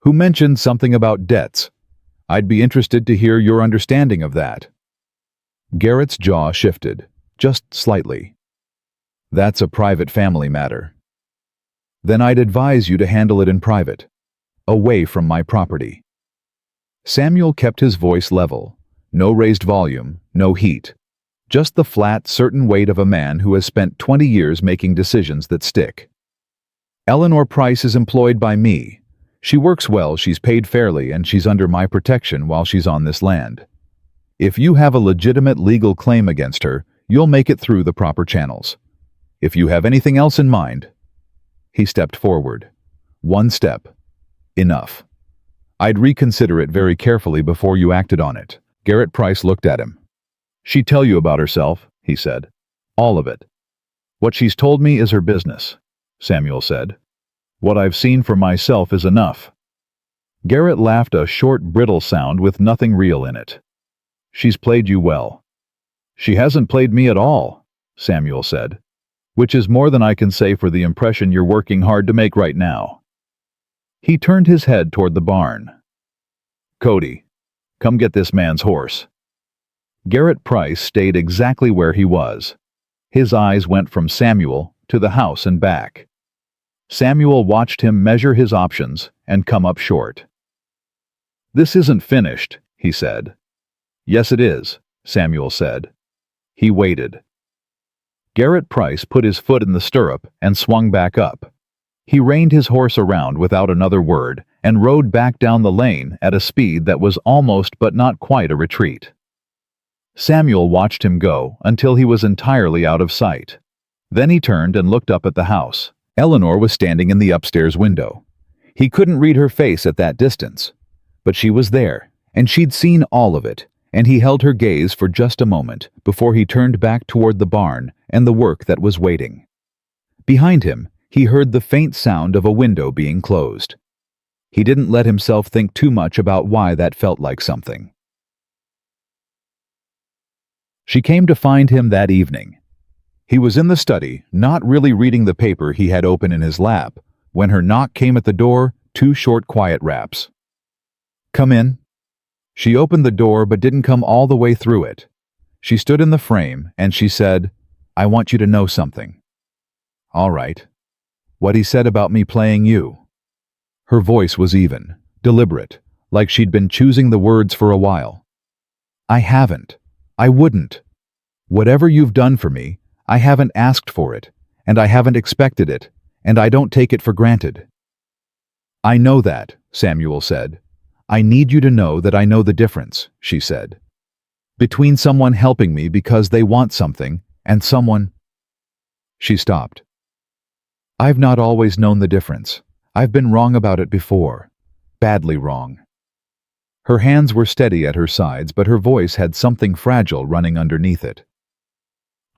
"who mentioned something about debts. I'd be interested to hear your understanding of that." Garrett's jaw shifted, just slightly. "That's a private family matter." "Then I'd advise you to handle it in private, away from my property." Samuel kept his voice level. No raised volume, no heat. Just the flat, certain weight of a man who has spent 20 years making decisions that stick. "Eleanor Price is employed by me. She works well, she's paid fairly, and she's under my protection while she's on this land. If you have a legitimate legal claim against her, you'll make it through the proper channels. If you have anything else in mind..." He stepped forward. "One step. Enough. I'd reconsider it very carefully before you acted on it." Garrett Price looked at him. "She'd tell you about herself," he said. "All of it." "What she's told me is her business," Samuel said. "What I've seen for myself is enough." Garrett laughed, a short, brittle sound with nothing real in it. "She's played you well." "She hasn't played me at all," Samuel said, "which is more than I can say for the impression you're working hard to make right now." He turned his head toward the barn. "Cody, come get this man's horse." Garrett Price stayed exactly where he was. His eyes went from Samuel to the house and back. Samuel watched him measure his options and come up short. "This isn't finished," he said. "Yes, it is," Samuel said. He waited. Garrett Price put his foot in the stirrup and swung back up. He reined his horse around without another word and rode back down the lane at a speed that was almost but not quite a retreat. Samuel watched him go until he was entirely out of sight. Then he turned and looked up at the house. Eleanor was standing in the upstairs window. He couldn't read her face at that distance, but she was there, and she'd seen all of it, and he held her gaze for just a moment before he turned back toward the barn and the work that was waiting. Behind him, he heard the faint sound of a window being closed. He didn't let himself think too much about why that felt like something. She came to find him that evening. He was in the study, not really reading the paper he had open in his lap, when her knock came at the door, 2 short, quiet raps. "Come in." She opened the door but didn't come all the way through it. She stood in the frame and she said, "I want you to know something." "All right." "What he said about me playing you." Her voice was even, deliberate, like she'd been choosing the words for a while. "I haven't. I wouldn't." Whatever you've done for me, I haven't asked for it, and I haven't expected it, and I don't take it for granted." "I know that," Samuel said. "I need you to know that I know the difference," she said. "Between someone helping me because they want something and someone—" She stopped. "I've not always known the difference. I've been wrong about it before. Badly wrong." Her hands were steady at her sides, but her voice had something fragile running underneath it.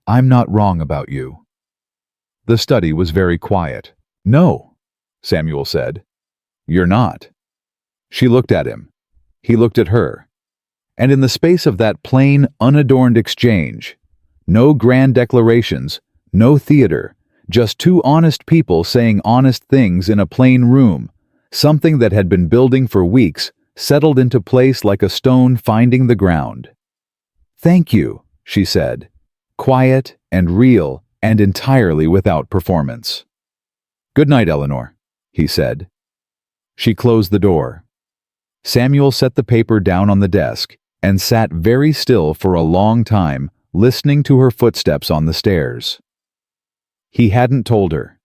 "I'm not wrong about you." The study was very quiet. "No," Samuel said. "You're not." She looked at him. He looked at her. And in the space of that plain, unadorned exchange, no grand declarations, no theater, just two honest people saying honest things in a plain room, something that had been building for weeks, settled into place like a stone finding the ground. "Thank you," she said, quiet and real and entirely without performance. "Good night, Eleanor," he said. She closed the door. Samuel set the paper down on the desk and sat very still for a long time, listening to her footsteps on the stairs. He hadn't told her.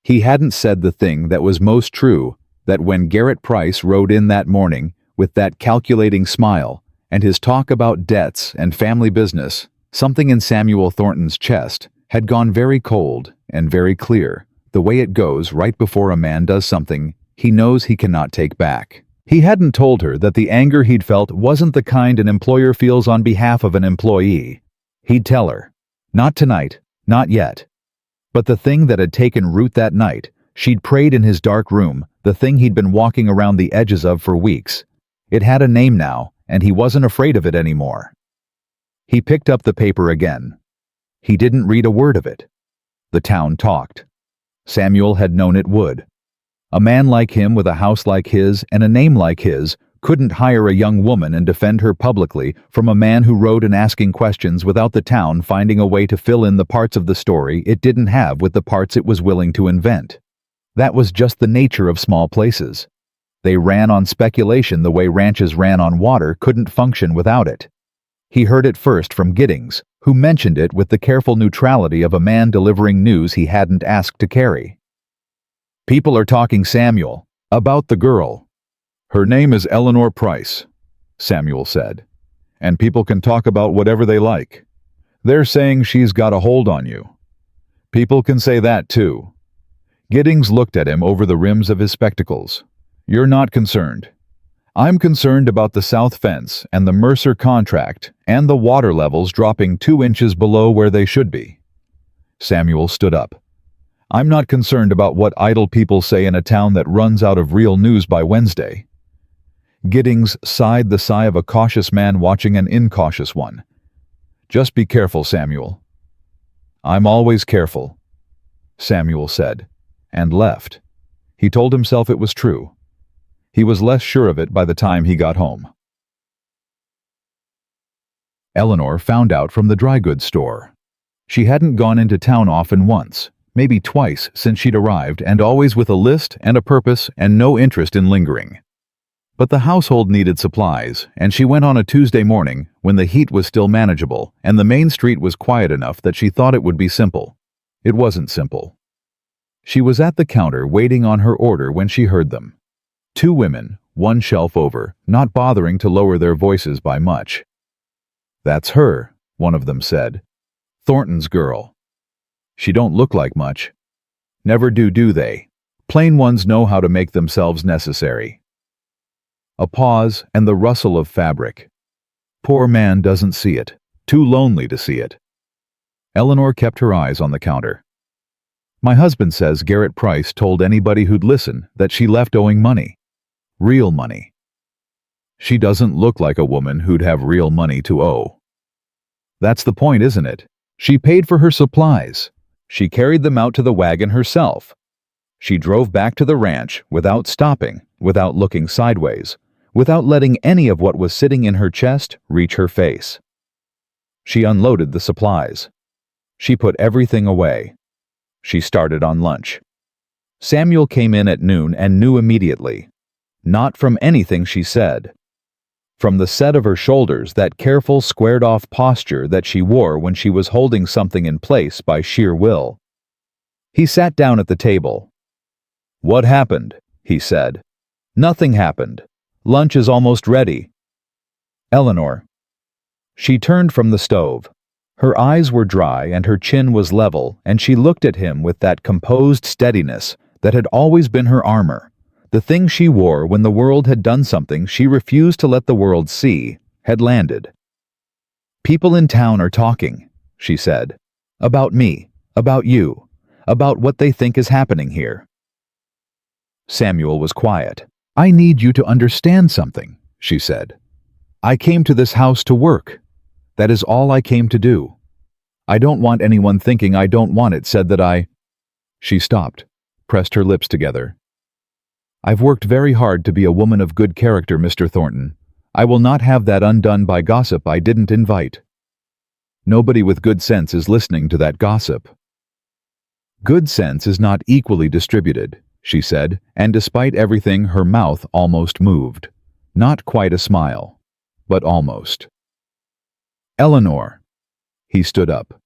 He hadn't said the thing that was most true, that when Garrett Price rode in that morning with that calculating smile and his talk about debts and family business, something in Samuel Thornton's chest had gone very cold and very clear, the way it goes right before a man does something he knows he cannot take back. He hadn't told her that the anger he'd felt wasn't the kind an employer feels on behalf of an employee. He'd tell her. Not tonight, not yet. But the thing that had taken root that night, she'd prayed in his dark room, the thing he'd been walking around the edges of for weeks. It had a name now, and he wasn't afraid of it anymore. He picked up the paper again. He didn't read a word of it. The town talked. Samuel had known it would. A man like him with a house like his and a name like his couldn't hire a young woman and defend her publicly from a man who wrote and asking questions without the town finding a way to fill in the parts of the story it didn't have with the parts it was willing to invent. That was just the nature of small places. They ran on speculation the way ranches ran on water couldn't function without it. He heard it first from Giddings, who mentioned it with the careful neutrality of a man delivering news he hadn't asked to carry. "People are talking, Samuel, about the girl." "Her name is Eleanor Price," Samuel said. "And people can talk about whatever they like. They're saying she's got a hold on you. People can say that too." Giddings looked at him over the rims of his spectacles. "You're not concerned. I'm concerned about the south fence and the Mercer contract and the water levels dropping 2 inches below where they should be." Samuel stood up. "I'm not concerned about what idle people say in a town that runs out of real news by Wednesday." Giddings sighed the sigh of a cautious man watching an incautious one. "Just be careful, Samuel." "I'm always careful," Samuel said, and left. He told himself it was true. He was less sure of it by the time he got home. Eleanor found out from the dry goods store. She hadn't gone into town often once, maybe twice since she'd arrived, and always with a list and a purpose and no interest in lingering. But the household needed supplies, and she went on a Tuesday morning when the heat was still manageable and the main street was quiet enough that she thought it would be simple. It wasn't simple. She was at the counter waiting on her order when she heard them. 2 women, one shelf over, not bothering to lower their voices by much. "That's her," one of them said. "Thornton's girl. She don't look like much. Never do they? Plain ones know how to make themselves necessary." A pause and the rustle of fabric. Poor man doesn't see it. Too lonely to see it. Eleanor kept her eyes on the counter. "My husband says Garrett Price told anybody who'd listen that she left owing money. Real money. She doesn't look like a woman who'd have real money to owe." "That's the point, isn't it? She paid for her supplies. She carried them out to the wagon herself. She drove back to the ranch without stopping, without looking sideways, without letting any of what was sitting in her chest reach her face. She unloaded the supplies. She put everything away. She started on lunch. Samuel came in at noon and knew immediately. Not from anything she said. From the set of her shoulders, that careful, squared-off posture that she wore when she was holding something in place by sheer will. He sat down at the table. "What happened?" he said. "Nothing happened. Lunch is almost ready." "Eleanor." She turned from the stove. Her eyes were dry and her chin was level, and she looked at him with that composed steadiness that had always been her armor. The thing she wore when the world had done something she refused to let the world see had landed. "People in town are talking," she said. "About me, about you, about what they think is happening here." Samuel was quiet. "I need you to understand something," she said. "I came to this house to work. That is all I came to do. I don't want anyone thinking I don't want it said that I—" She stopped, pressed her lips together. "I've worked very hard to be a woman of good character, Mr. Thornton. I will not have that undone by gossip I didn't invite. Nobody with good sense is listening to that gossip." "Good sense is not equally distributed," she said, and despite everything her mouth almost moved. Not quite a smile, but almost. "Eleanor." He stood up.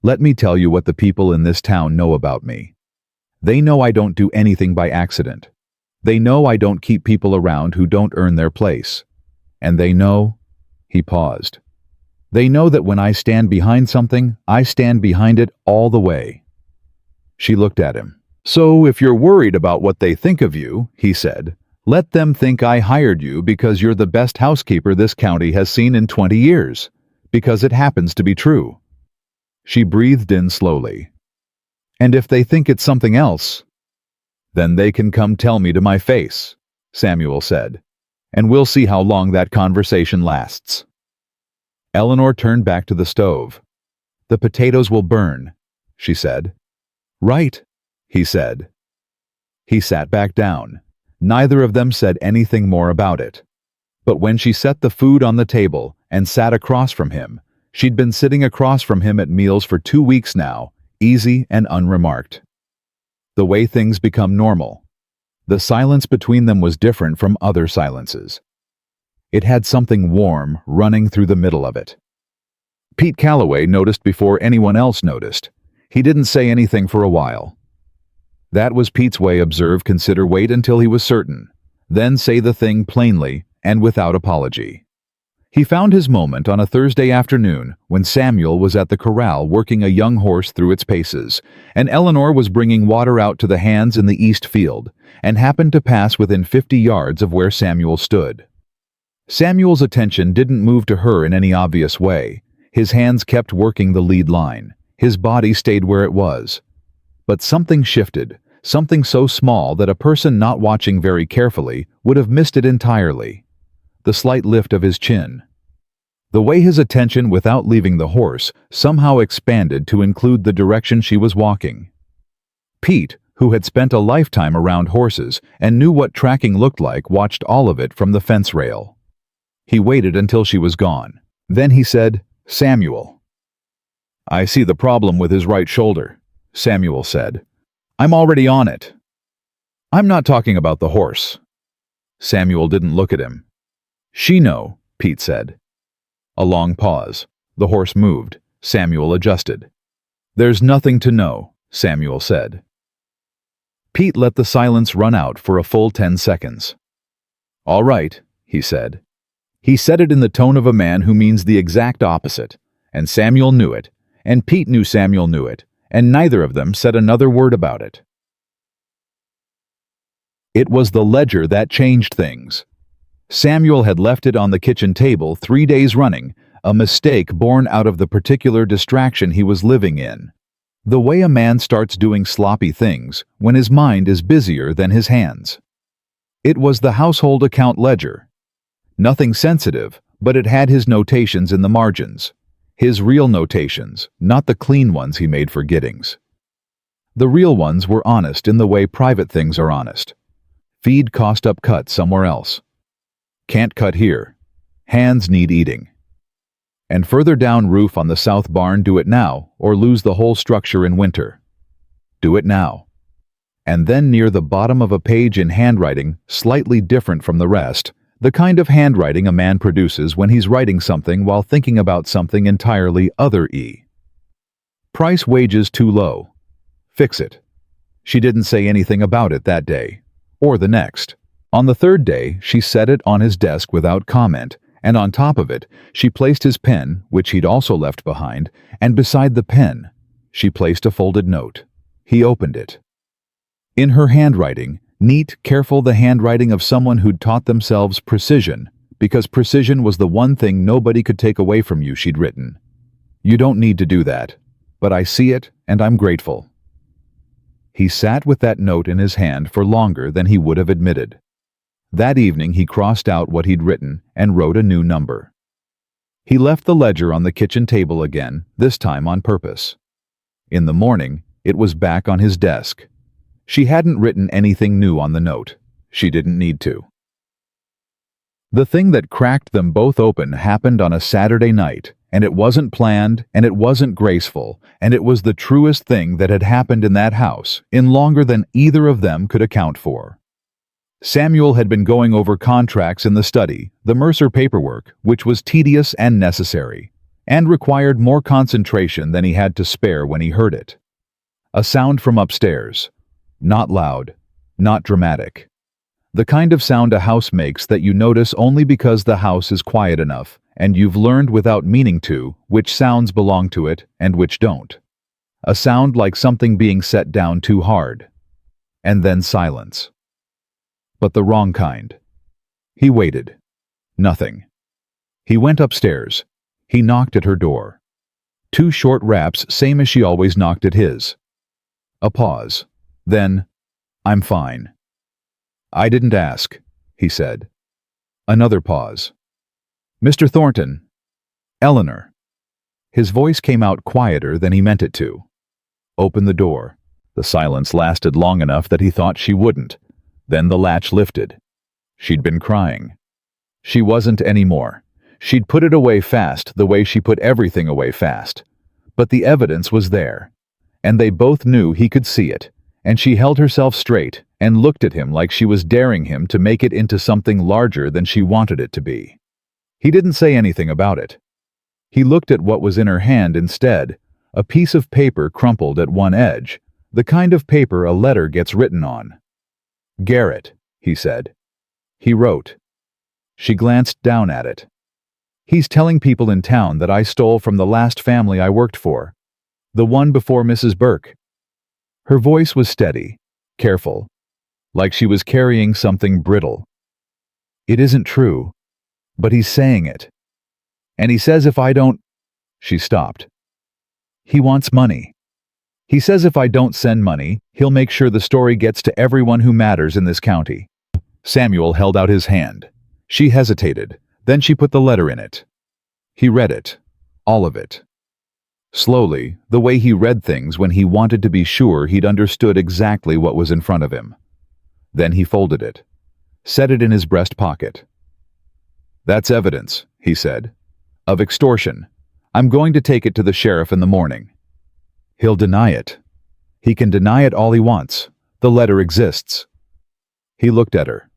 "Let me tell you what the people in this town know about me. They know I don't do anything by accident. They know I don't keep people around who don't earn their place. And they know—" He paused. "They know that when I stand behind something, I stand behind it all the way." She looked at him. "So if you're worried about what they think of you," he said, "let them think I hired you because you're the best housekeeper this county has seen in 20 years. Because it happens to be true." She breathed in slowly. "And if they think it's something else, then they can come tell me to my face," Samuel said, "and we'll see how long that conversation lasts." Eleanor turned back to the stove. "The potatoes will burn," she said. "Right," he said. He sat back down. Neither of them said anything more about it. But when she set the food on the table and sat across from him, she'd been sitting across from him at meals for 2 weeks now, easy and unremarked. The way things become normal. The silence between them was different from other silences. It had something warm running through the middle of it. Pete Calloway noticed before anyone else noticed. He didn't say anything for a while. That was Pete's way. Observe, consider, wait until he was certain. Then say the thing plainly and without apology. He found his moment on a Thursday afternoon when Samuel was at the corral working a young horse through its paces, and Eleanor was bringing water out to the hands in the east field, and happened to pass within 50 yards of where Samuel stood. Samuel's attention didn't move to her in any obvious way. His hands kept working the lead line. His body stayed where it was. But something shifted, something so small that a person not watching very carefully would have missed it entirely. The slight lift of his chin. The way his attention, without leaving the horse, somehow expanded to include the direction she was walking. Pete, who had spent a lifetime around horses and knew what tracking looked like, watched all of it from the fence rail. He waited until she was gone. Then he said, "Samuel." "I see the problem with his right shoulder," Samuel said. "I'm already on it." "I'm not talking about the horse." Samuel didn't look at him. "She know," Pete said. A long pause. The horse moved. Samuel adjusted. "There's nothing to know," Samuel said. Pete let the silence run out for a full 10 seconds. "All right," he said. He said it in the tone of a man who means the exact opposite, and Samuel knew it, and Pete knew Samuel knew it, and neither of them said another word about it. It was the ledger that changed things. Samuel had left it on the kitchen table 3 days running, a mistake born out of the particular distraction he was living in. The way a man starts doing sloppy things when his mind is busier than his hands. It was the household account ledger. Nothing sensitive, but it had his notations in the margins. His real notations, not the clean ones he made for Giddings. The real ones were honest in the way private things are honest. Feed cost up cut somewhere else. Can't cut here. Hands need eating. And further down, roof on the south barn, do it now or lose the whole structure in winter. Do it now. And then near the bottom of a page in handwriting slightly different from the rest, The kind of handwriting a man produces when he's writing something while thinking about something entirely other. Price wages too low. Fix it. She didn't say anything about it that day, or the next. On the third day, she set it on his desk without comment, and on top of it, she placed his pen, which he'd also left behind, and beside the pen, she placed a folded note. He opened it. In her handwriting, neat, careful, the handwriting of someone who'd taught themselves precision, because precision was the one thing nobody could take away from you, she'd written. You don't need to do that, but I see it, and I'm grateful. He sat with that note in his hand for longer than he would have admitted. That evening he crossed out what he'd written and wrote a new number. He left the ledger on the kitchen table again, this time on purpose. In the morning, it was back on his desk. She hadn't written anything new on the note. She didn't need to. The thing that cracked them both open happened on a Saturday night, and it wasn't planned, and it wasn't graceful, and it was the truest thing that had happened in that house, in longer than either of them could account for. Samuel had been going over contracts in the study, the Mercer paperwork, which was tedious and necessary, and required more concentration than he had to spare when he heard it. A sound from upstairs. Not loud, not dramatic. The kind of sound a house makes that you notice only because the house is quiet enough, and you've learned without meaning to which sounds belong to it and which don't. A sound like something being set down too hard. And then silence. But the wrong kind. He waited. Nothing. He went upstairs. He knocked at her door. 2 short raps, same as she always knocked at his. A pause. Then, I'm fine. I didn't ask, he said. Another pause. Mr. Thornton. Eleanor. His voice came out quieter than he meant it to. Open the door. The silence lasted long enough that he thought she wouldn't. Then the latch lifted. She'd been crying. She wasn't anymore. She'd put it away fast, the way she put everything away fast. But the evidence was there. And they both knew he could see it. And she held herself straight and looked at him like she was daring him to make it into something larger than she wanted it to be. He didn't say anything about it. He looked at what was in her hand instead, a piece of paper crumpled at one edge, the kind of paper a letter gets written on. Garrett, he said. He wrote. She glanced down at it. He's telling people in town that I stole from the last family I worked for. The one before Mrs. Burke. Her voice was steady, careful, like she was carrying something brittle. It isn't true, but he's saying it. And he says if I don't... She stopped. He wants money. He says if I don't send money, he'll make sure the story gets to everyone who matters in this county. Samuel held out his hand. She hesitated. Then she put the letter in it. He read it. All of it. Slowly, the way he read things when he wanted to be sure he'd understood exactly what was in front of him. Then he folded it. Set it in his breast pocket. That's evidence, he said. Of extortion. I'm going to take it to the sheriff in the morning. He'll deny it. He can deny it all he wants. The letter exists. He looked at her.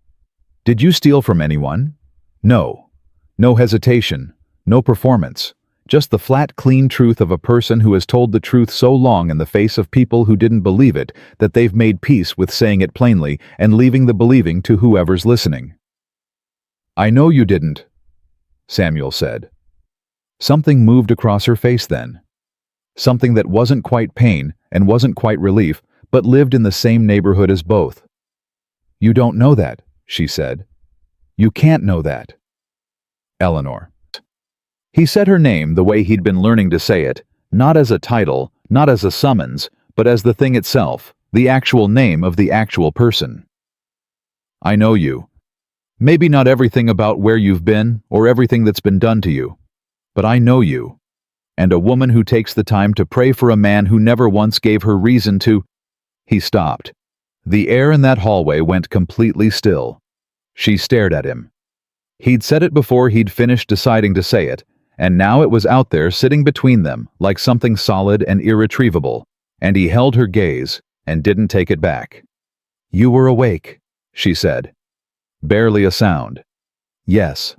Did you steal from anyone? No. No hesitation. No performance. Just the flat, clean truth of a person who has told the truth so long in the face of people who didn't believe it that they've made peace with saying it plainly and leaving the believing to whoever's listening. I know you didn't, Samuel said. Something moved across her face then. Something that wasn't quite pain and wasn't quite relief, but lived in the same neighborhood as both. You don't know that, she said. You can't know that. Eleanor. He said her name the way he'd been learning to say it, not as a title, not as a summons, but as the thing itself, the actual name of the actual person. I know you. Maybe not everything about where you've been or everything that's been done to you, but I know you. And a woman who takes the time to pray for a man who never once gave her reason to... He stopped. The air in that hallway went completely still. She stared at him. He'd said it before he'd finished deciding to say it, and now it was out there sitting between them like something solid and irretrievable, and he held her gaze and didn't take it back. You were awake, she said. Barely a sound. Yes.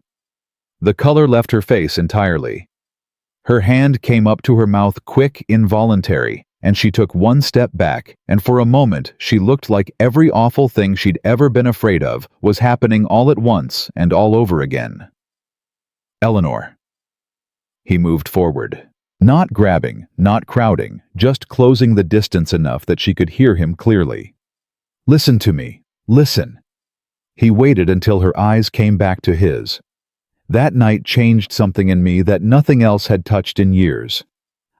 The color left her face entirely. Her hand came up to her mouth, quick, involuntary, and she took one step back, and for a moment she looked like every awful thing she'd ever been afraid of was happening all at once and all over again. Eleanor. He moved forward. Not grabbing, not crowding, just closing the distance enough that she could hear him clearly. Listen to me. Listen. He waited until her eyes came back to his. That night changed something in me that nothing else had touched in years.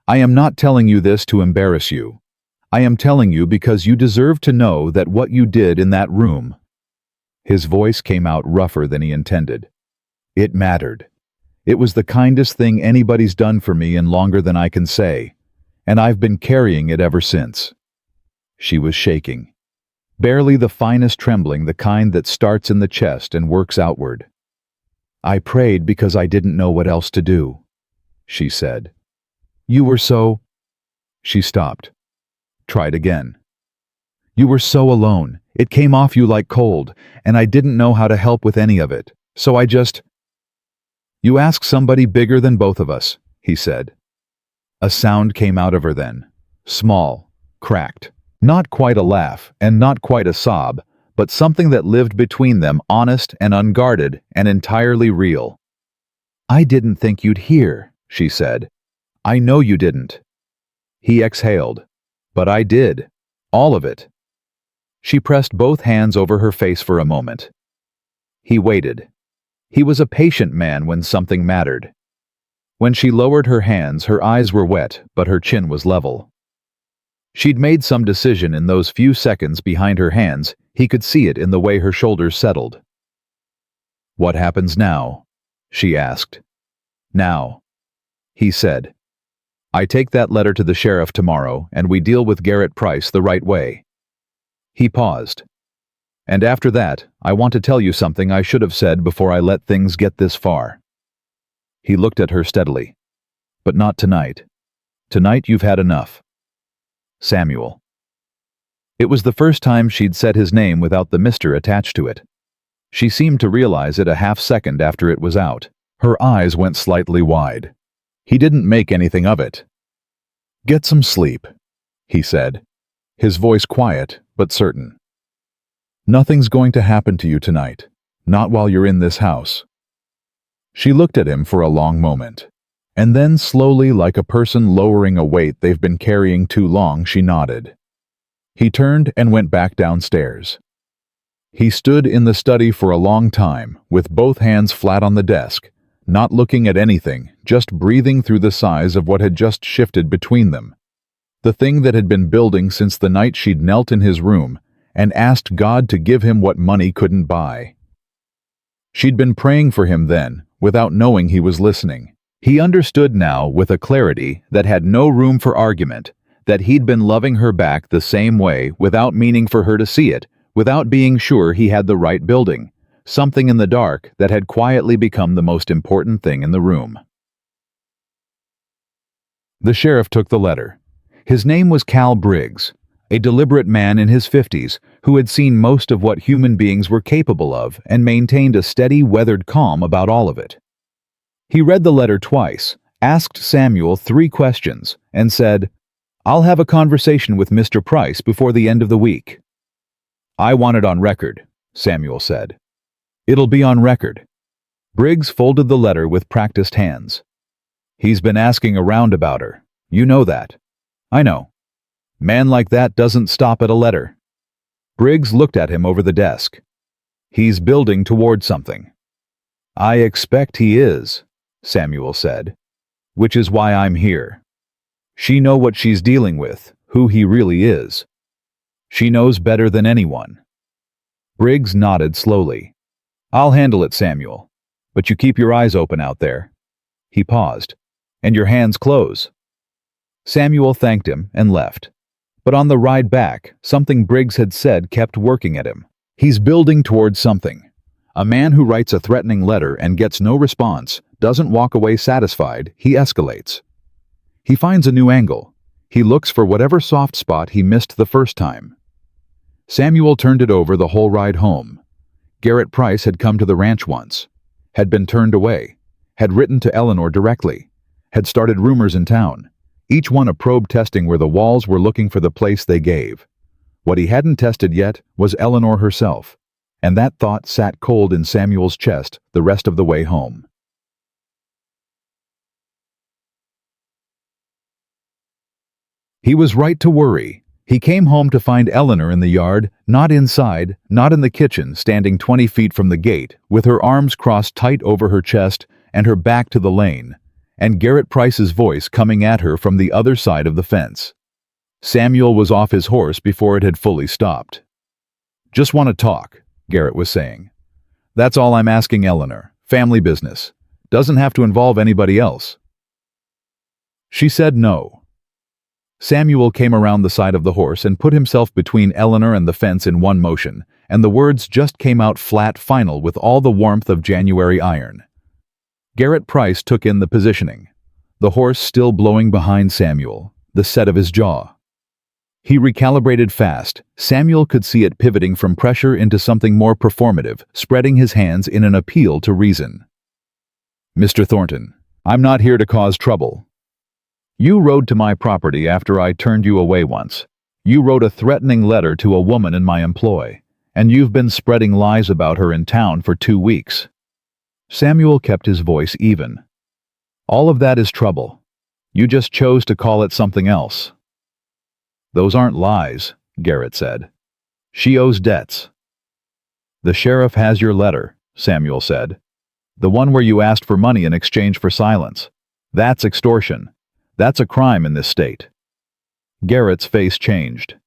I am not telling you this to embarrass you. I am telling you because you deserve to know that what you did in that room. His voice came out rougher than he intended. It mattered. It was the kindest thing anybody's done for me in longer than I can say, and I've been carrying it ever since. She was shaking. Barely the finest trembling, the kind that starts in the chest and works outward. I prayed because I didn't know what else to do, she said. You were so... She stopped. Tried again. You were so alone. It came off you like cold, and I didn't know how to help with any of it, so I just... You ask somebody bigger than both of us, he said. A sound came out of her then. Small, cracked. Not quite a laugh, and not quite a sob, but something that lived between them, honest and unguarded and entirely real. I didn't think you'd hear, she said. I know you didn't. He exhaled. But I did. All of it. She pressed both hands over her face for a moment. He waited. He was a patient man when something mattered. When she lowered her hands, her eyes were wet, but her chin was level. She'd made some decision in those few seconds behind her hands. He could see it in the way her shoulders settled. What happens now? She asked. Now. He said. I take that letter to the sheriff tomorrow, and we deal with Garrett Price the right way. He paused. And after that, I want to tell you something I should have said before I let things get this far. He looked at her steadily. But not tonight. Tonight you've had enough. Samuel. It was the first time she'd said his name without the Mr. attached to it. She seemed to realize it a half-second after it was out. Her eyes went slightly wide. He didn't make anything of it. Get some sleep, he said, his voice quiet but certain. Nothing's going to happen to you tonight, not while you're in this house. She looked at him for a long moment, and then slowly, like a person lowering a weight they've been carrying too long, she nodded. He turned and went back downstairs. He stood in the study for a long time, with both hands flat on the desk, not looking at anything, just breathing through the sighs of what had just shifted between them. The thing that had been building since the night she'd knelt in his room and asked God to give him what money couldn't buy. She'd been praying for him then, without knowing he was listening. He understood now with a clarity that had no room for argument, that he'd been loving her back the same way without meaning for her to see it, without being sure he had the right building, something in the dark that had quietly become the most important thing in the room. The sheriff took the letter. His name was Cal Briggs, a deliberate man in his 50s who had seen most of what human beings were capable of and maintained a steady, weathered calm about all of it. He read the letter twice, asked Samuel 3 questions, and said, I'll have a conversation with Mr. Price before the end of the week. I want it on record, Samuel said. It'll be on record. Briggs folded the letter with practiced hands. He's been asking around about her. You know that. I know. Man like that doesn't stop at a letter. Briggs looked at him over the desk. He's building toward something. I expect he is, Samuel said, which is why I'm here. She know what she's dealing with, who he really is. She knows better than anyone. Briggs nodded slowly. I'll handle it, Samuel, but you keep your eyes open out there. He paused. And your hands close. Samuel thanked him and left. But on the ride back, something Briggs had said kept working at him. He's building towards something. A man who writes a threatening letter and gets no response doesn't walk away satisfied, he escalates. He finds a new angle. He looks for whatever soft spot he missed the first time. Samuel turned it over the whole ride home. Garrett Price had come to the ranch once. had been turned away, had written to Eleanor directly, had started rumors in town, each one a probe testing where the walls were looking for the place they gave. What he hadn't tested yet was Eleanor herself, and that thought sat cold in Samuel's chest the rest of the way home. He was right to worry. He came home to find Eleanor in the yard, not inside, not in the kitchen, standing 20 feet from the gate, with her arms crossed tight over her chest and her back to the lane, and Garrett Price's voice coming at her from the other side of the fence. Samuel was off his horse before it had fully stopped. "Just want to talk," Garrett was saying. "That's all I'm asking, Eleanor. Family business. Doesn't have to involve anybody else." She said no. Samuel came around the side of the horse and put himself between Eleanor and the fence in one motion, and the words just came out flat final with all the warmth of January iron. Garrett Price took in the positioning, the horse still blowing behind Samuel, the set of his jaw. He recalibrated fast. Samuel could see it pivoting from pressure into something more performative, spreading his hands in an appeal to reason. "Mr. Thornton, I'm not here to cause trouble. You rode to my property after I turned you away once. You wrote a threatening letter to a woman in my employ, and you've been spreading lies about her in town for 2 weeks." Samuel kept his voice even. "All of that is trouble. You just chose to call it something else." "Those aren't lies," Garrett said. "She owes debts." "The sheriff has your letter," Samuel said. "The one where you asked for money in exchange for silence. That's extortion. That's a crime in this state." Garrett's face changed.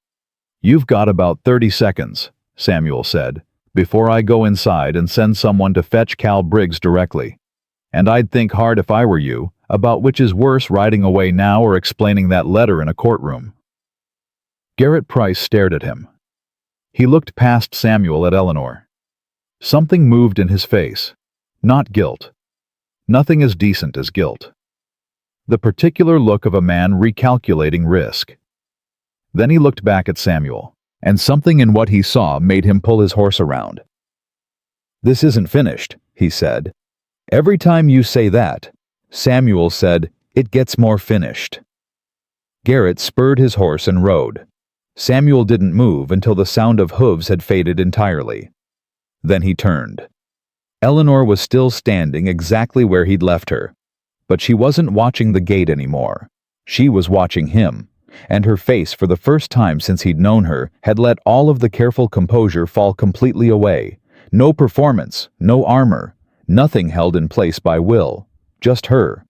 "You've got about 30 seconds, Samuel said, "before I go inside and send someone to fetch Cal Briggs directly. And I'd think hard if I were you about which is worse, riding away now or explaining that letter in a courtroom." Garrett Price stared at him. He looked past Samuel at Eleanor. Something moved in his face. Not guilt. Nothing as decent as guilt. The particular look of a man recalculating risk. Then he looked back at Samuel, and something in what he saw made him pull his horse around. "This isn't finished," he said. "Every time you say that," Samuel said, "it gets more finished." Garrett spurred his horse and rode. Samuel didn't move until the sound of hooves had faded entirely. Then he turned. Eleanor was still standing exactly where he'd left her. But she wasn't watching the gate anymore. She was watching him, and her face, for the first time since he'd known her, had let all of the careful composure fall completely away. No performance, no armor, nothing held in place by will. Just her,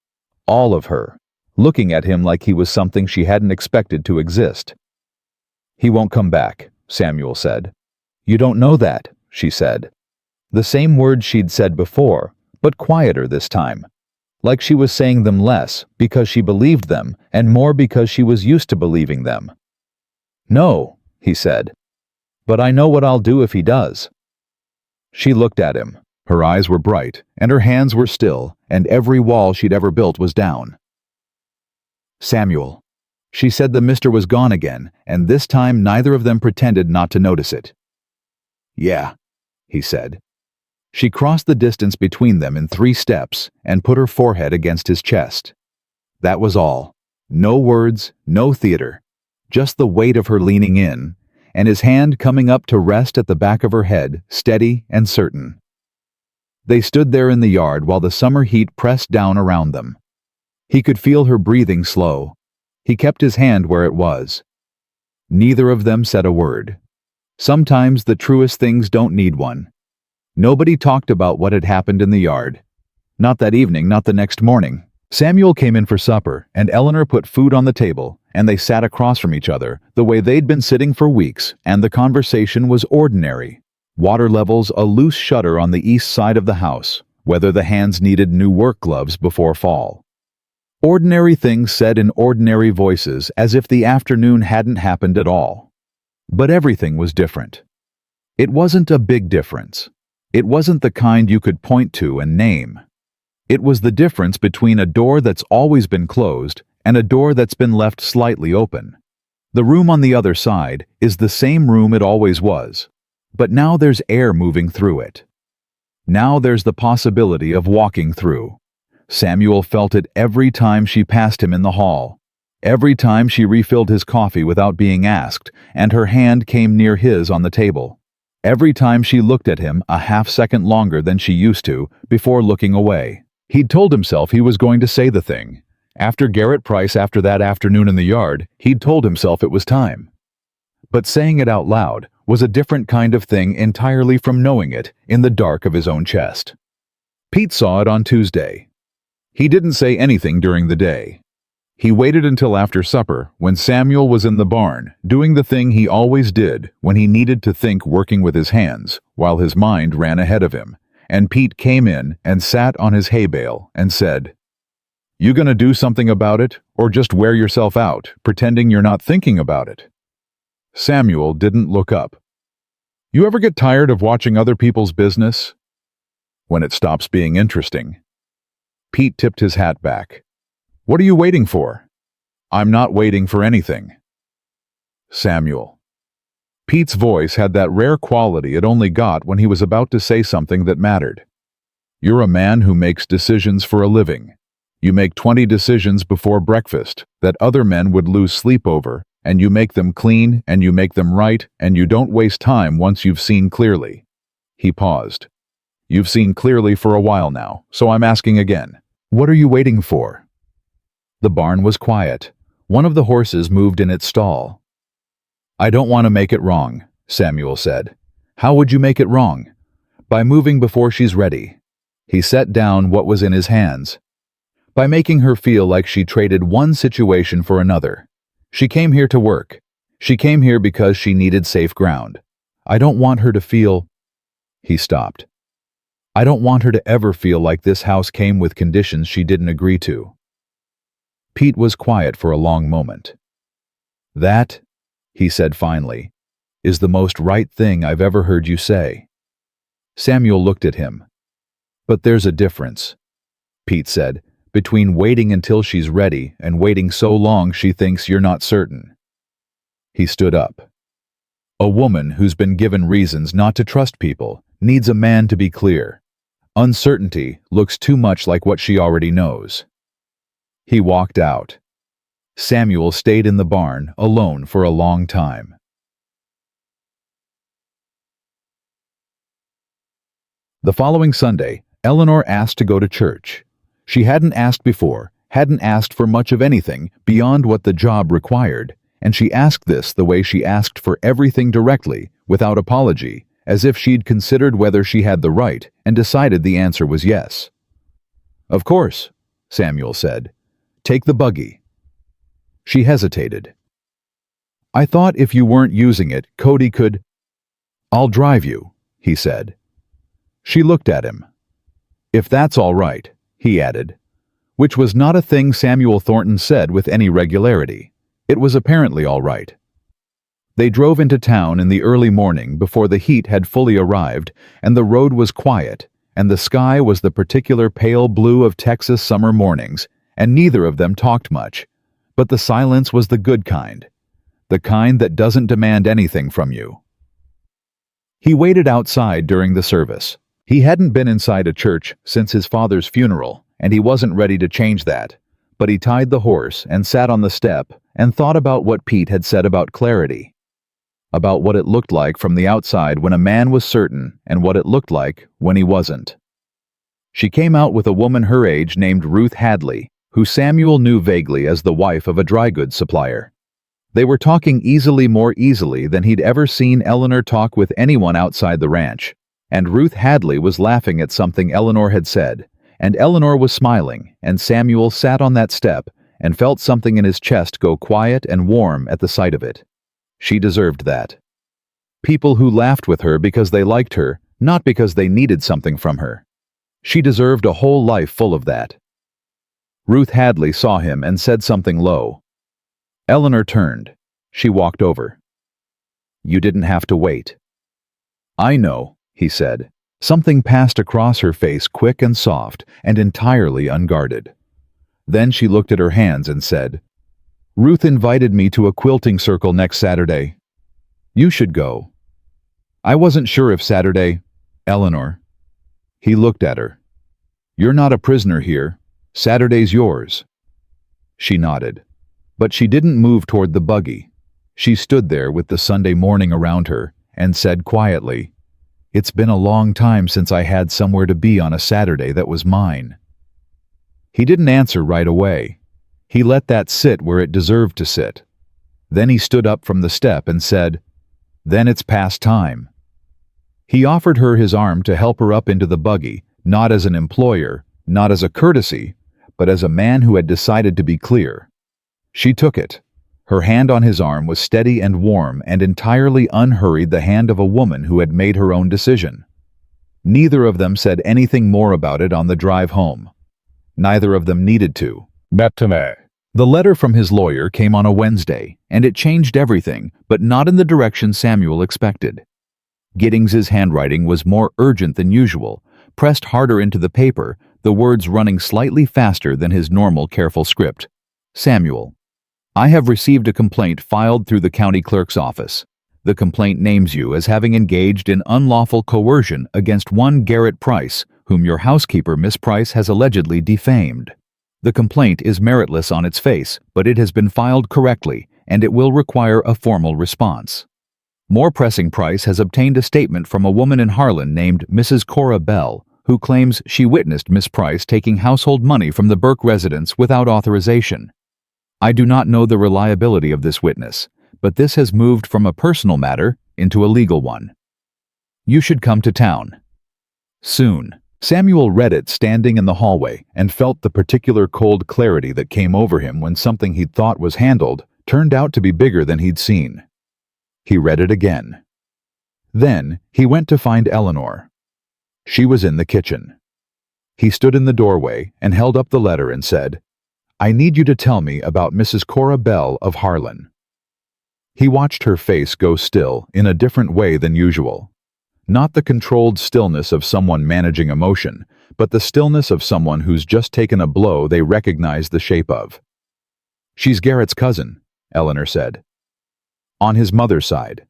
all of her, looking at him like he was something she hadn't expected to exist. "He won't come back," Samuel said. "You don't know that," she said. The same words she'd said before, but quieter this time. Like she was saying them less because she believed them and more because she was used to believing them. "No," he said. "But I know what I'll do if he does." She looked at him. Her eyes were bright, and her hands were still, and every wall she'd ever built was down. "Samuel." She said the mister was gone again, and this time neither of them pretended not to notice it. "Yeah," he said. She crossed the distance between them in 3 steps and put her forehead against his chest. That was all. No words, no theater. Just the weight of her leaning in, and his hand coming up to rest at the back of her head, steady and certain. They stood there in the yard while the summer heat pressed down around them. He could feel her breathing slow. He kept his hand where it was. Neither of them said a word. Sometimes the truest things don't need one. Nobody talked about what had happened in the yard. Not that evening, not the next morning. Samuel came in for supper, and Eleanor put food on the table, and they sat across from each other, the way they'd been sitting for weeks, and the conversation was ordinary. Water levels a loose shutter on the east side of the house, whether the hands needed new work gloves before fall. Ordinary things said in ordinary voices, as if the afternoon hadn't happened at all. But everything was different. It wasn't a big difference. It wasn't the kind you could point to and name. It was the difference between a door that's always been closed and a door that's been left slightly open. The room on the other side is the same room it always was, but now there's air moving through it. Now there's the possibility of walking through. Samuel felt it every time she passed him in the hall. Every time she refilled his coffee without being asked, and her hand came near his on the table. Every time she looked at him a half-second longer than she used to before looking away. He'd told himself he was going to say the thing. After Garrett Price, after that afternoon in the yard, he'd told himself it was time. But saying it out loud was a different kind of thing entirely from knowing it in the dark of his own chest. Pete saw it on Tuesday. He didn't say anything during the day. He waited until after supper, when Samuel was in the barn, doing the thing he always did when he needed to think, working with his hands, while his mind ran ahead of him, and Pete came in and sat on his hay bale and said, "You gonna do something about it, or just wear yourself out, pretending you're not thinking about it?" Samuel didn't look up. "You ever get tired of watching other people's business? When it stops being interesting." Pete tipped his hat back. "What are you waiting for?" "I'm not waiting for anything." Samuel. Pete's voice had that rare quality it only got when he was about to say something that mattered. "You're a man who makes decisions for a living. You make 20 decisions before breakfast that other men would lose sleep over, and you make them clean, and you make them right, and you don't waste time once you've seen clearly." He paused. "You've seen clearly for a while now, so I'm asking again. What are you waiting for?" The barn was quiet. One of the horses moved in its stall. "I don't want to make it wrong," Samuel said. "How would you make it wrong?" "By moving before she's ready." He set down what was in his hands. "By making her feel like she traded one situation for another. She came here to work. She came here because she needed safe ground. I don't want her to feel—" He stopped. "I don't want her to ever feel like this house came with conditions she didn't agree to." Pete was quiet for a long moment. "That," he said finally, "is the most right thing I've ever heard you say." Samuel looked at him. "But there's a difference," Pete said, "between waiting until she's ready and waiting so long she thinks you're not certain." He stood up. "A woman who's been given reasons not to trust people needs a man to be clear. Uncertainty looks too much like what she already knows." He walked out. Samuel stayed in the barn alone for a long time. The following Sunday, Eleanor asked to go to church. She hadn't asked before, hadn't asked for much of anything beyond what the job required, and she asked this the way she asked for everything directly, without apology, as if she'd considered whether she had the right and decided the answer was yes. "Of course," Samuel said. "Take the buggy." She hesitated. "I thought if you weren't using it, Cody could—" "I'll drive you," he said. She looked at him. "If that's all right," he added, which was not a thing Samuel Thornton said with any regularity. It was apparently all right. They drove into town in the early morning before the heat had fully arrived, and the road was quiet, and the sky was the particular pale blue of Texas summer mornings, and neither of them talked much, but the silence was the good kind, the kind that doesn't demand anything from you. He waited outside during the service. He hadn't been inside a church since his father's funeral, and he wasn't ready to change that, but he tied the horse and sat on the step and thought about what Pete had said about clarity, about what it looked like from the outside when a man was certain and what it looked like when he wasn't. She came out with a woman her age named Ruth Hadley, who Samuel knew vaguely as the wife of a dry goods supplier. They were talking more easily than he'd ever seen Eleanor talk with anyone outside the ranch, and Ruth Hadley was laughing at something Eleanor had said, and Eleanor was smiling, and Samuel sat on that step and felt something in his chest go quiet and warm at the sight of it. She deserved that. People who laughed with her because they liked her, not because they needed something from her. She deserved a whole life full of that. Ruth Hadley saw him and said something low. Eleanor turned. She walked over. "You didn't have to wait." "I know," he said. Something passed across her face, quick and soft, and entirely unguarded. Then she looked at her hands and said, "Ruth invited me to a quilting circle next Saturday. You should go." "I wasn't sure if Saturday—" "Eleanor." He looked at her. "You're not a prisoner here. Saturday's yours." She nodded. But she didn't move toward the buggy. She stood there with the Sunday morning around her and said quietly, "It's been a long time since I had somewhere to be on a Saturday that was mine." He didn't answer right away. He let that sit where it deserved to sit. Then he stood up from the step and said, "Then it's past time." He offered her his arm to help her up into the buggy, not as an employer, not as a courtesy, but as a man who had decided to be clear. She took it. Her hand on his arm was steady and warm and entirely unhurried, the hand of a woman who had made her own decision. Neither of them said anything more about it on the drive home. Neither of them needed to. Matinee. The letter from his lawyer came on a Wednesday, and it changed everything, but not in the direction Samuel expected. Giddings's handwriting was more urgent than usual, pressed harder into the paper, the words running slightly faster than his normal careful script. "Samuel, I have received a complaint filed through the county clerk's office. The complaint names you as having engaged in unlawful coercion against one Garrett Price, whom your housekeeper, Miss Price, has allegedly defamed. The complaint is meritless on its face, but it has been filed correctly, and it will require a formal response. More pressing, Price has obtained a statement from a woman in Harlan named Mrs. Cora Bell, who claims she witnessed Miss Price taking household money from the Burke residence without authorization. I do not know the reliability of this witness, but this has moved from a personal matter into a legal one. You should come to town. Soon." Samuel read it standing in the hallway and felt the particular cold clarity that came over him when something he'd thought was handled turned out to be bigger than he'd seen. He read it again. Then he went to find Eleanor. She was in the kitchen. He stood in the doorway and held up the letter and said, "I need you to tell me about Mrs. Cora Bell of Harlan." He watched her face go still in a different way than usual. Not the controlled stillness of someone managing emotion, but the stillness of someone who's just taken a blow they recognize the shape of. "She's Garrett's cousin," Eleanor said. "On his mother's side.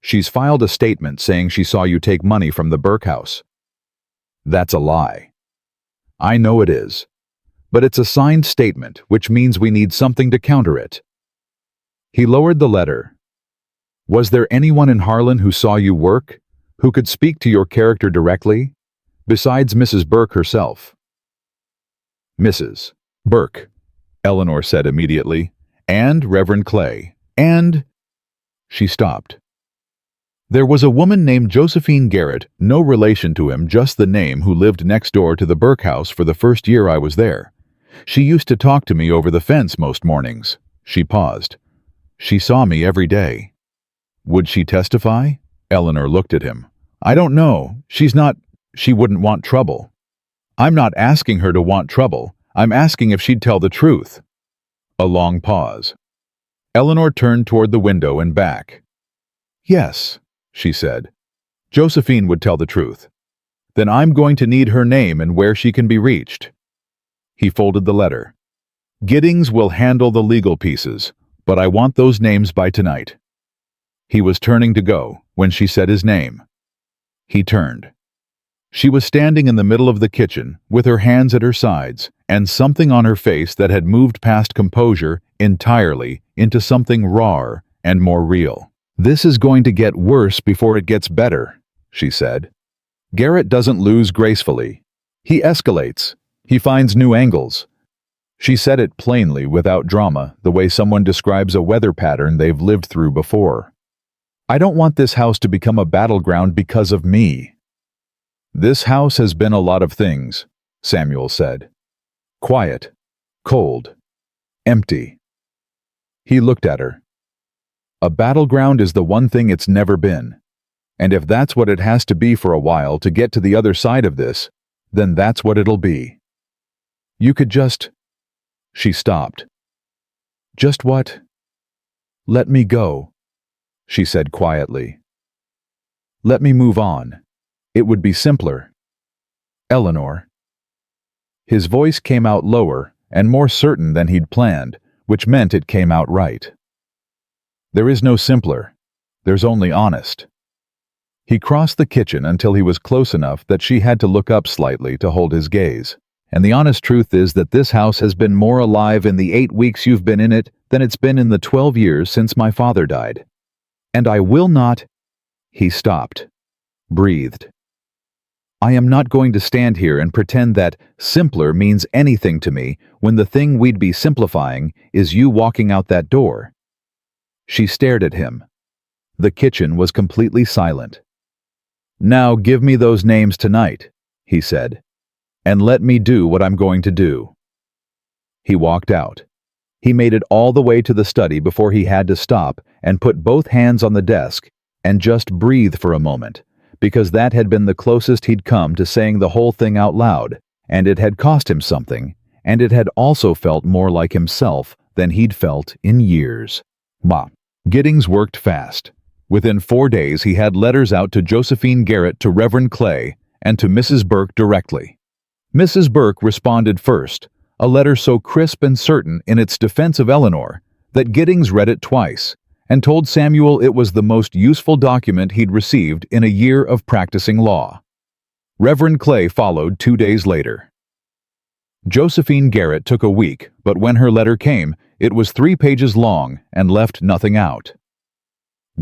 She's filed a statement saying she saw you take money from the Burke house." "That's a lie." "I know it is. But it's a signed statement, which means we need something to counter it." He lowered the letter. "Was there anyone in Harlan who saw you work, who could speak to your character directly, besides Mrs. Burke herself?" "Mrs. Burke," Eleanor said immediately, "and Reverend Clay, and—" She stopped. "There was a woman named Josephine Garrett, no relation to him, just the name, who lived next door to the Burke house for the first year I was there. She used to talk to me over the fence most mornings." She paused. "She saw me every day." "Would she testify?" Eleanor looked at him. "I don't know. She wouldn't want trouble." "I'm not asking her to want trouble. I'm asking if she'd tell the truth." A long pause. Eleanor turned toward the window and back. "Yes," she said. "Josephine would tell the truth. Then I'm going to need her name and where she can be reached." He folded the letter. "Giddings will handle the legal pieces, but I want those names by tonight." He was turning to go when she said his name. He turned. She was standing in the middle of the kitchen with her hands at her sides and something on her face that had moved past composure entirely into something rawer and more real. "This is going to get worse before it gets better," she said. "Garrett doesn't lose gracefully. He escalates. He finds new angles." She said it plainly, without drama, the way someone describes a weather pattern they've lived through before. "I don't want this house to become a battleground because of me." "This house has been a lot of things," Samuel said. "Quiet, cold, empty." He looked at her. "A battleground is the one thing it's never been. And if that's what it has to be for a while to get to the other side of this, then that's what it'll be. You could just—" She stopped. "Just what?" "Let me go," she said quietly. "Let me move on. It would be simpler. Eleanor." His voice came out lower and more certain than he'd planned, which meant it came out right. "There is no simpler. There's only honest." He crossed the kitchen until he was close enough that she had to look up slightly to hold his gaze. And the honest truth is that this house has been more alive in the 8 weeks you've been in it than it's been in the 12 years since my father died. And I will not— He stopped, breathed. I am not going to stand here and pretend that simpler means anything to me when the thing we'd be simplifying is you walking out that door. She stared at him. The kitchen was completely silent. Now give me those names tonight, he said, and let me do what I'm going to do. He walked out. He made it all the way to the study before he had to stop and put both hands on the desk and just breathe for a moment, because that had been the closest he'd come to saying the whole thing out loud, and it had cost him something, and it had also felt more like himself than he'd felt in years. Giddings worked fast. Within 4 days he had letters out to Josephine Garrett, to Reverend Clay, and to Mrs. Burke directly. Mrs. Burke responded first, a letter so crisp and certain in its defense of Eleanor that Giddings read it twice, and told Samuel it was the most useful document he'd received in a year of practicing law. Reverend Clay followed 2 days later. Josephine Garrett took a week, but when her letter came, it was 3 pages long and left nothing out.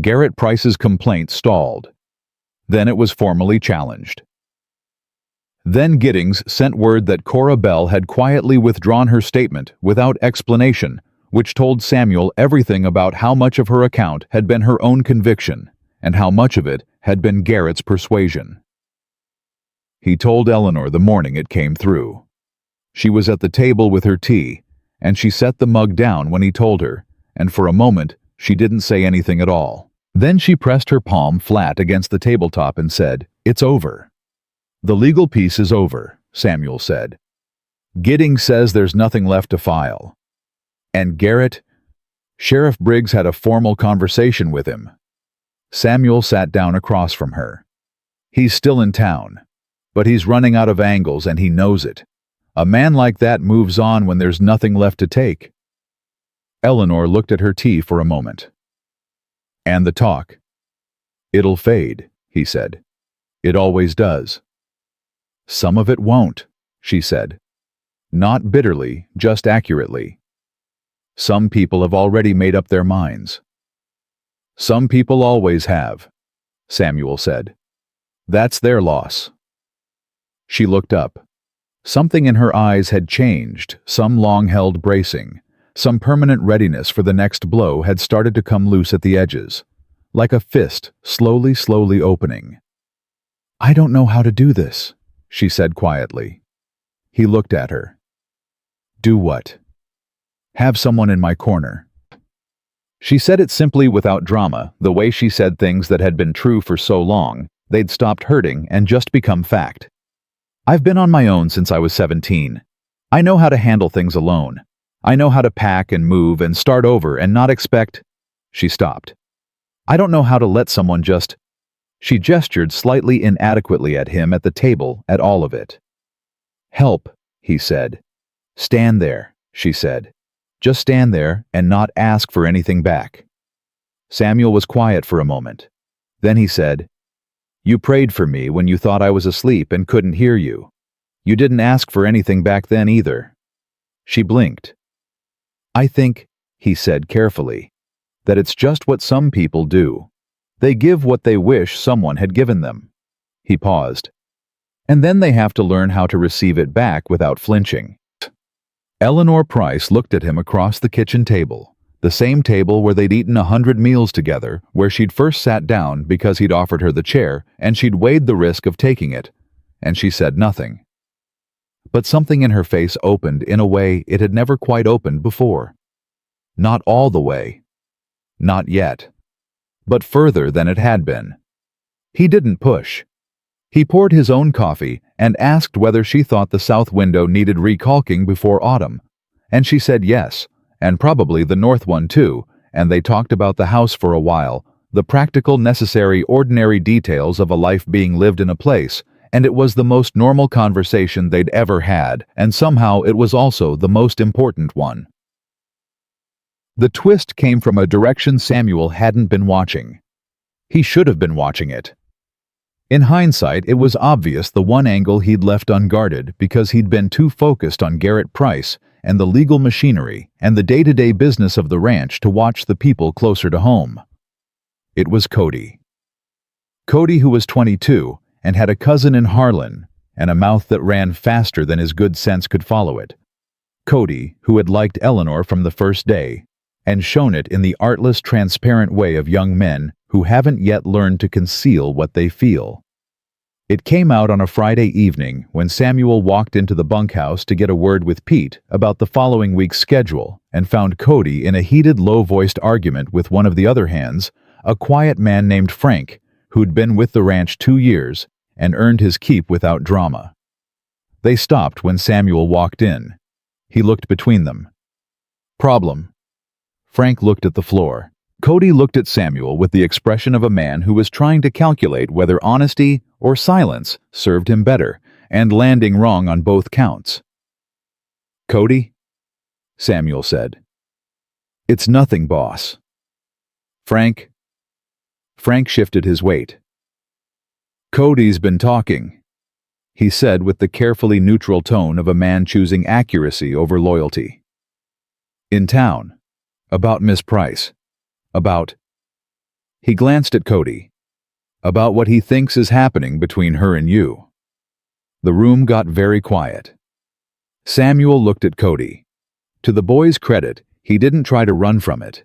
Garrett Price's complaint stalled. Then it was formally challenged. Then Giddings sent word that Cora Bell had quietly withdrawn her statement without explanation, which told Samuel everything about how much of her account had been her own conviction and how much of it had been Garrett's persuasion. He told Eleanor the morning it came through. She was at the table with her tea, and she set the mug down when he told her, and for a moment she didn't say anything at all. Then she pressed her palm flat against the tabletop and said, "It's over." "The legal piece is over," Samuel said. "Giddings says there's nothing left to file." "And Garrett?" Sheriff Briggs had a formal conversation with him. Samuel sat down across from her. "He's still in town, but he's running out of angles and he knows it. A man like that moves on when there's nothing left to take." Eleanor looked at her tea for a moment. "And the talk?" "It'll fade," he said. "It always does." "Some of it won't," she said. Not bitterly, just accurately. "Some people have already made up their minds." "Some people always have," Samuel said. "That's their loss." She looked up. Something in her eyes had changed, some long-held bracing. Some permanent readiness for the next blow had started to come loose at the edges, like a fist slowly opening. "I don't know how to do this," she said quietly. He looked at her. "Do what?" "Have someone in my corner." She said it simply, without drama, the way she said things that had been true for so long, they'd stopped hurting and just become fact. "I've been on my own since I was 17. I know how to handle things alone. I know how to pack and move and start over and not expect—" She stopped. "I don't know how to let someone just—" She gestured slightly inadequately at him at the table at all of it. "Help," he said. "Stand there," she said. "Just stand there and not ask for anything back." Samuel was quiet for a moment. Then he said, "You prayed for me when you thought I was asleep and couldn't hear you. You didn't ask for anything back then either." She blinked. "I think," he said carefully, "that it's just what some people do. They give what they wish someone had given them." He paused. "And then they have to learn how to receive it back without flinching." Eleanor Price looked at him across the kitchen table, the same table where they'd eaten 100 meals together, where she'd first sat down because he'd offered her the chair and she'd weighed the risk of taking it, and she said nothing. But something in her face opened in a way it had never quite opened before. Not all the way. Not yet. But further than it had been. He didn't push. He poured his own coffee and asked whether she thought the south window needed recalking before autumn, and she said yes, and probably the north one too, and they talked about the house for a while, the practical, necessary, ordinary details of a life being lived in a place, and it was the most normal conversation they'd ever had, and somehow it was also the most important one. The twist came from a direction Samuel hadn't been watching. He should have been watching it. In hindsight, it was obvious the one angle he'd left unguarded because he'd been too focused on Garrett Price and the legal machinery and the day-to-day business of the ranch to watch the people closer to home. It was Cody. Cody, who was 22 and had a cousin in Harlan and a mouth that ran faster than his good sense could follow it. Cody, who had liked Eleanor from the first day and shown it in the artless, transparent way of young men who haven't yet learned to conceal what they feel. It came out on a Friday evening when Samuel walked into the bunkhouse to get a word with Pete about the following week's schedule and found Cody in a heated, low-voiced argument with one of the other hands, a quiet man named Frank, who'd been with the ranch 2 years and earned his keep without drama. They stopped when Samuel walked in. He looked between them. "Problem." Frank looked at the floor. Cody looked at Samuel with the expression of a man who was trying to calculate whether honesty or silence served him better, and landing wrong on both counts. "Cody?" Samuel said. "It's nothing, boss." "Frank?" Frank shifted his weight. "Cody's been talking," he said with the carefully neutral tone of a man choosing accuracy over loyalty. "In town. About Miss Price. About—" He glanced at Cody. "About what he thinks is happening between her and you." The room got very quiet. Samuel looked at Cody. To the boy's credit, he didn't try to run from it.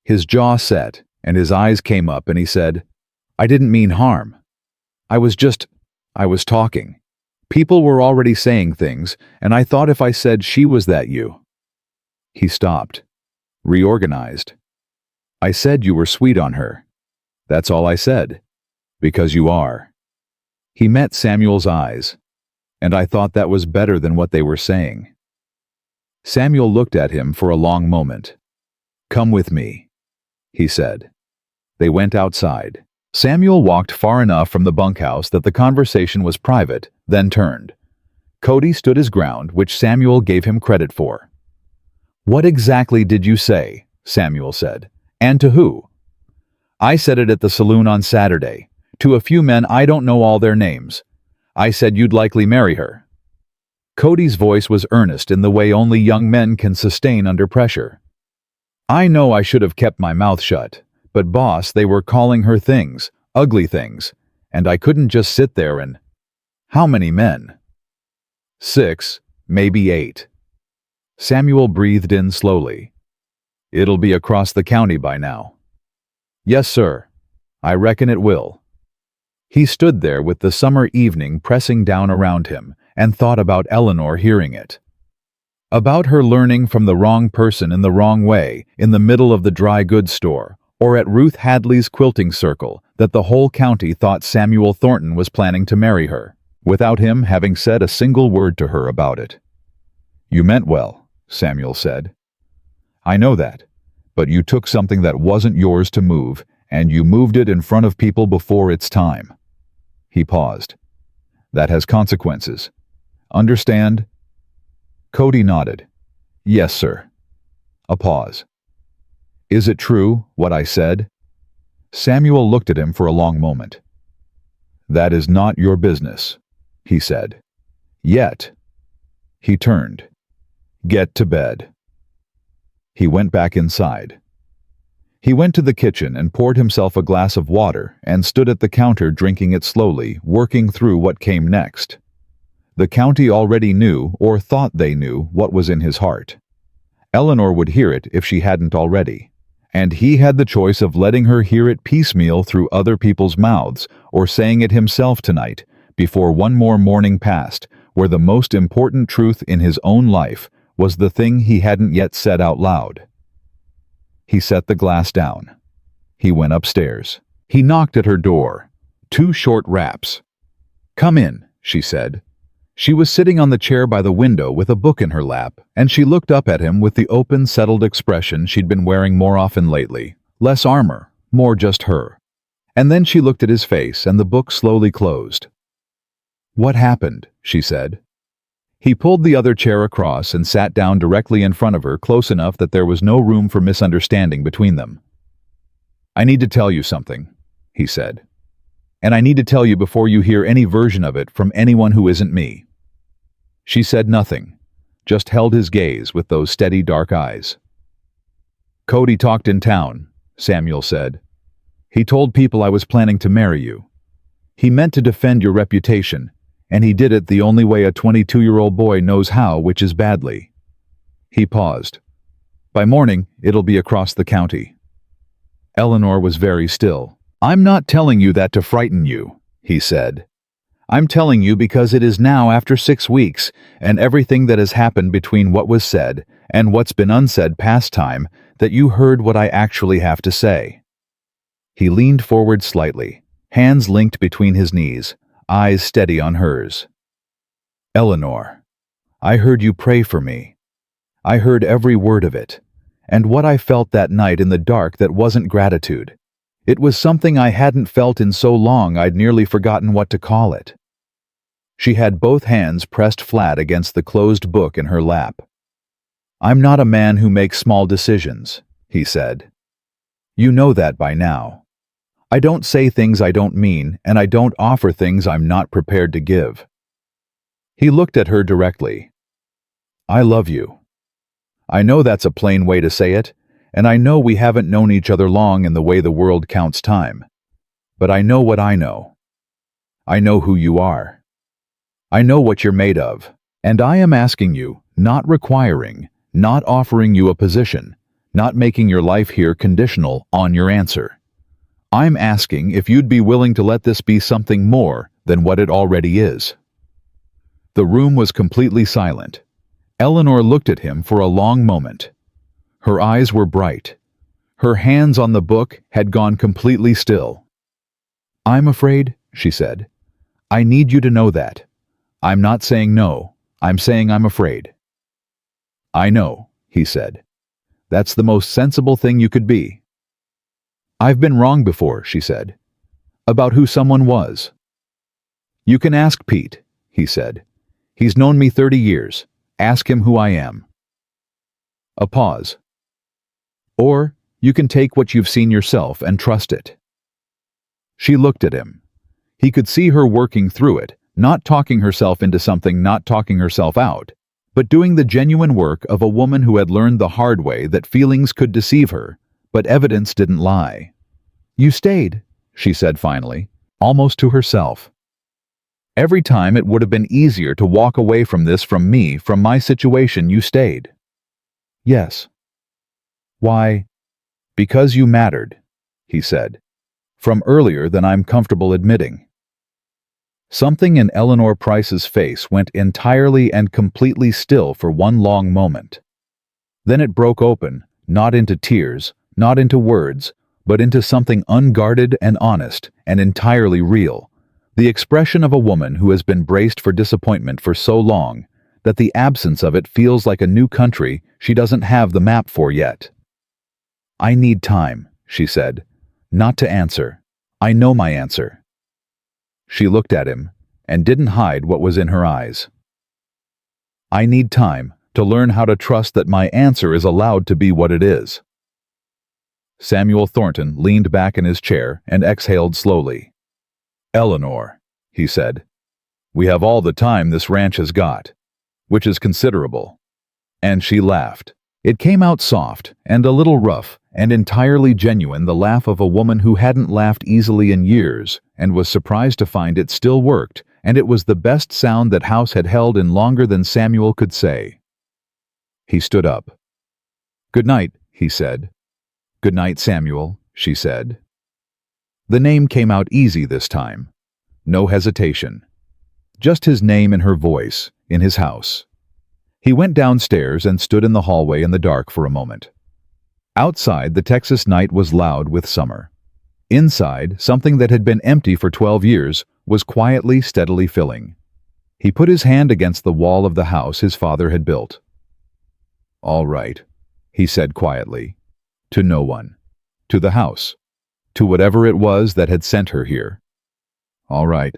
His jaw set, and his eyes came up, and he said, "I didn't mean harm. I was talking. People were already saying things, and I thought if I said she was that you." He stopped, reorganized. "I said you were sweet on her. That's all I said. Because you are." He met Samuel's eyes, and I thought that was better than what they were saying. Samuel looked at him for a long moment. "Come with me," he said. They went outside. Samuel walked far enough from the bunkhouse that the conversation was private, then turned. Cody stood his ground, which Samuel gave him credit for. "What exactly did you say?" Samuel said. "And to who?" "I said it at the saloon on Saturday, to a few men I don't know all their names. I said you'd likely marry her." Cody's voice was earnest in the way only young men can sustain under pressure. "I know I should have kept my mouth shut, but boss, they were calling her things, ugly things, and I couldn't just sit there and—" "How many men?" "6, maybe 8. Samuel breathed in slowly. "It'll be across the county by now." "Yes, sir. I reckon it will." He stood there with the summer evening pressing down around him and thought about Eleanor hearing it. About her learning from the wrong person in the wrong way in the middle of the dry goods store, or at Ruth Hadley's quilting circle, that the whole county thought Samuel Thornton was planning to marry her, without him having said a single word to her about it. "You meant well," Samuel said. "I know that, but you took something that wasn't yours to move, and you moved it in front of people before its time." He paused. "That has consequences. Understand?" Cody nodded. "Yes, sir." A pause. "Is it true, what I said?" Samuel looked at him for a long moment. "That is not your business," he said. "Yet." He turned. "Get to bed." He went back inside. He went to the kitchen and poured himself a glass of water and stood at the counter drinking it slowly, working through what came next. The county already knew, or thought they knew, what was in his heart. Eleanor would hear it if she hadn't already. And he had the choice of letting her hear it piecemeal through other people's mouths, or saying it himself tonight, before one more morning passed, where the most important truth in his own life was the thing he hadn't yet said out loud. He set the glass down. He went upstairs. He knocked at her door. 2 short raps. "Come in," she said. She was sitting on the chair by the window with a book in her lap, and she looked up at him with the open, settled expression she'd been wearing more often lately. Less armor, more just her. And then she looked at his face, and the book slowly closed. "What happened?" she said. He pulled the other chair across and sat down directly in front of her, close enough that there was no room for misunderstanding between them. "I need to tell you something," he said. And I need to tell you before you hear any version of it from anyone who isn't me." She said nothing, just held his gaze with those steady dark eyes. "Cody talked in town," Samuel said. "He told people I was planning to marry you. He meant to defend your reputation, and he did it the only way a 22-year-old boy knows how, which is badly." He paused. "By morning, it'll be across the county." Eleanor was very still. "I'm not telling you that to frighten you," he said. "I'm telling you because it is now after 6 weeks, and everything that has happened between what was said and what's been unsaid past time, that you heard what I actually have to say." He leaned forward slightly, hands linked between his knees, eyes steady on hers. "Eleanor, I heard you pray for me. I heard every word of it. And what I felt that night in the dark, that wasn't gratitude. It was something I hadn't felt in so long I'd nearly forgotten what to call it." She had both hands pressed flat against the closed book in her lap. "I'm not a man who makes small decisions," he said. "You know that by now. I don't say things I don't mean, and I don't offer things I'm not prepared to give." He looked at her directly. "I love you. I know that's a plain way to say it, and I know we haven't known each other long in the way the world counts time. But I know what I know. I know who you are. I know what you're made of, and I am asking you, not requiring, not offering you a position, not making your life here conditional on your answer. I'm asking if you'd be willing to let this be something more than what it already is." The room was completely silent. Eleanor looked at him for a long moment. Her eyes were bright. Her hands on the book had gone completely still. "I'm afraid," she said. "I need you to know that. I'm not saying no. I'm saying I'm afraid." "I know," he said. "That's the most sensible thing you could be." "I've been wrong before," she said, "about who someone was." "You can ask Pete," he said. "He's known me 30 years. Ask him who I am." A pause. "Or you can take what you've seen yourself and trust it." She looked at him. He could see her working through it, not talking herself into something, not talking herself out, but doing the genuine work of a woman who had learned the hard way that feelings could deceive her, but evidence didn't lie. "You stayed," she said finally, almost to herself. "Every time it would have been easier to walk away from this, from me, from my situation, you stayed." "Yes." "Why?" "Because you mattered," he said, "from earlier than I'm comfortable admitting." Something in Eleanor Price's face went entirely and completely still for one long moment. Then it broke open, not into tears, not into words, but into something unguarded and honest and entirely real. The expression of a woman who has been braced for disappointment for so long that the absence of it feels like a new country she doesn't have the map for yet. "I need time," she said, "not to answer. I know my answer." She looked at him and didn't hide what was in her eyes. "I need time to learn how to trust that my answer is allowed to be what it is." Samuel Thornton leaned back in his chair and exhaled slowly. "Eleanor," he said, "we have all the time this ranch has got, which is considerable." And she laughed. It came out soft and a little rough and entirely genuine, the laugh of a woman who hadn't laughed easily in years and was surprised to find it still worked, and it was the best sound that house had held in longer than Samuel could say. He stood up. "Good night," he said. "Good night, Samuel," she said. The name came out easy this time. No hesitation. Just his name in her voice, in his house. He went downstairs and stood in the hallway in the dark for a moment. Outside, the Texas night was loud with summer. Inside, something that had been empty for 12 years was quietly, steadily filling. He put his hand against the wall of the house his father had built. "All right," he said quietly. To no one. To the house. To whatever it was that had sent her here. "All right."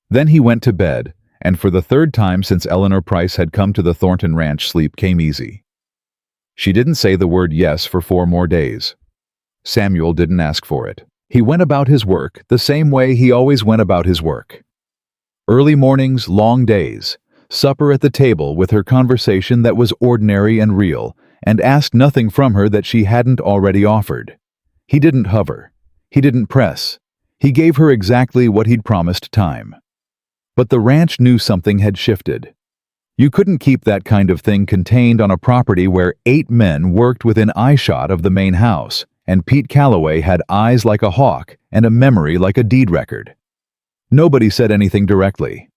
Then he went to bed, and for the third time since Eleanor Price had come to the Thornton Ranch, sleep came easy. She didn't say the word yes for 4 more days. Samuel didn't ask for it. He went about his work the same way he always went about his work. Early mornings, long days, supper at the table with her conversation that was ordinary and real, and asked nothing from her that she hadn't already offered. He didn't hover. He didn't press. He gave her exactly what he'd promised time. But the ranch knew something had shifted. You couldn't keep that kind of thing contained on a property where 8 men worked within eyeshot of the main house, and Pete Calloway had eyes like a hawk and a memory like a deed record. Nobody said anything directly.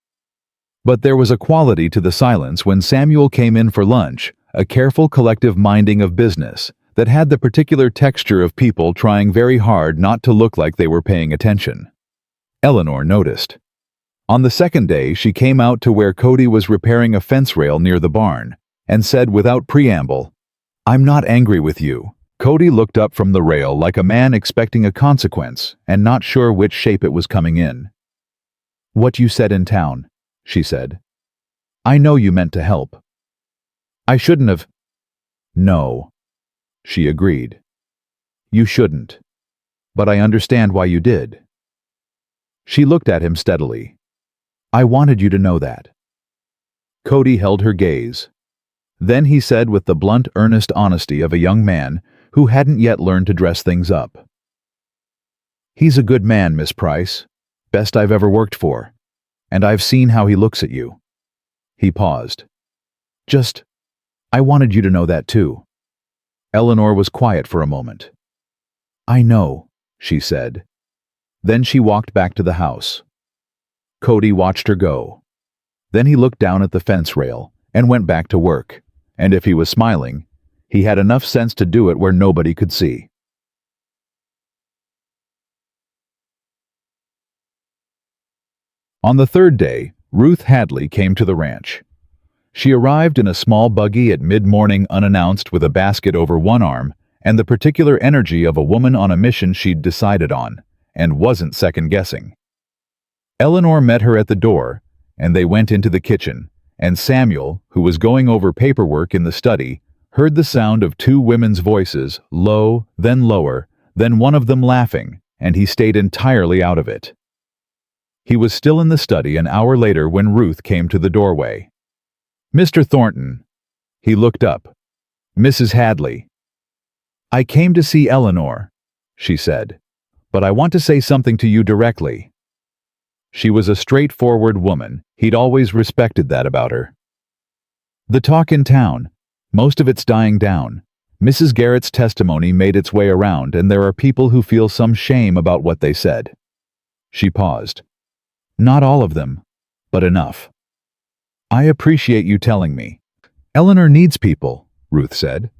But there was a quality to the silence when Samuel came in for lunch, a careful collective minding of business that had the particular texture of people trying very hard not to look like they were paying attention. Eleanor noticed. On the second day, she came out to where Cody was repairing a fence rail near the barn, and said without preamble, "I'm not angry with you." Cody looked up from the rail like a man expecting a consequence and not sure which shape it was coming in. "What you said in town," she said. "I know you meant to help." "I shouldn't have." "No," she agreed. "You shouldn't. But I understand why you did." She looked at him steadily. "I wanted you to know that." Cody held her gaze. Then he said with the blunt, earnest honesty of a young man who hadn't yet learned to dress things up. "He's a good man, Miss Price. Best I've ever worked for. And I've seen how he looks at you." He paused. I wanted you to know that too." Eleanor was quiet for a moment. "I know," she said. Then she walked back to the house. Cody watched her go. Then he looked down at the fence rail and went back to work, and if he was smiling, he had enough sense to do it where nobody could see. On the third day, Ruth Hadley came to the ranch. She arrived in a small buggy at mid-morning unannounced with a basket over one arm and the particular energy of a woman on a mission she'd decided on, and wasn't second-guessing. Eleanor met her at the door, and they went into the kitchen, and Samuel, who was going over paperwork in the study, heard the sound of 2 women's voices, low, then lower, then one of them laughing, and he stayed entirely out of it. He was still in the study an hour later when Ruth came to the doorway. "Mr. Thornton." He looked up. "Mrs. Hadley." "I came to see Eleanor," she said, "but I want to say something to you directly." She was a straightforward woman. He'd always respected that about her. "The talk in town, most of it's dying down. Mrs. Garrett's testimony made its way around, and there are people who feel some shame about what they said." She paused. "Not all of them, but enough." "I appreciate you telling me." "Eleanor needs people," Ruth said.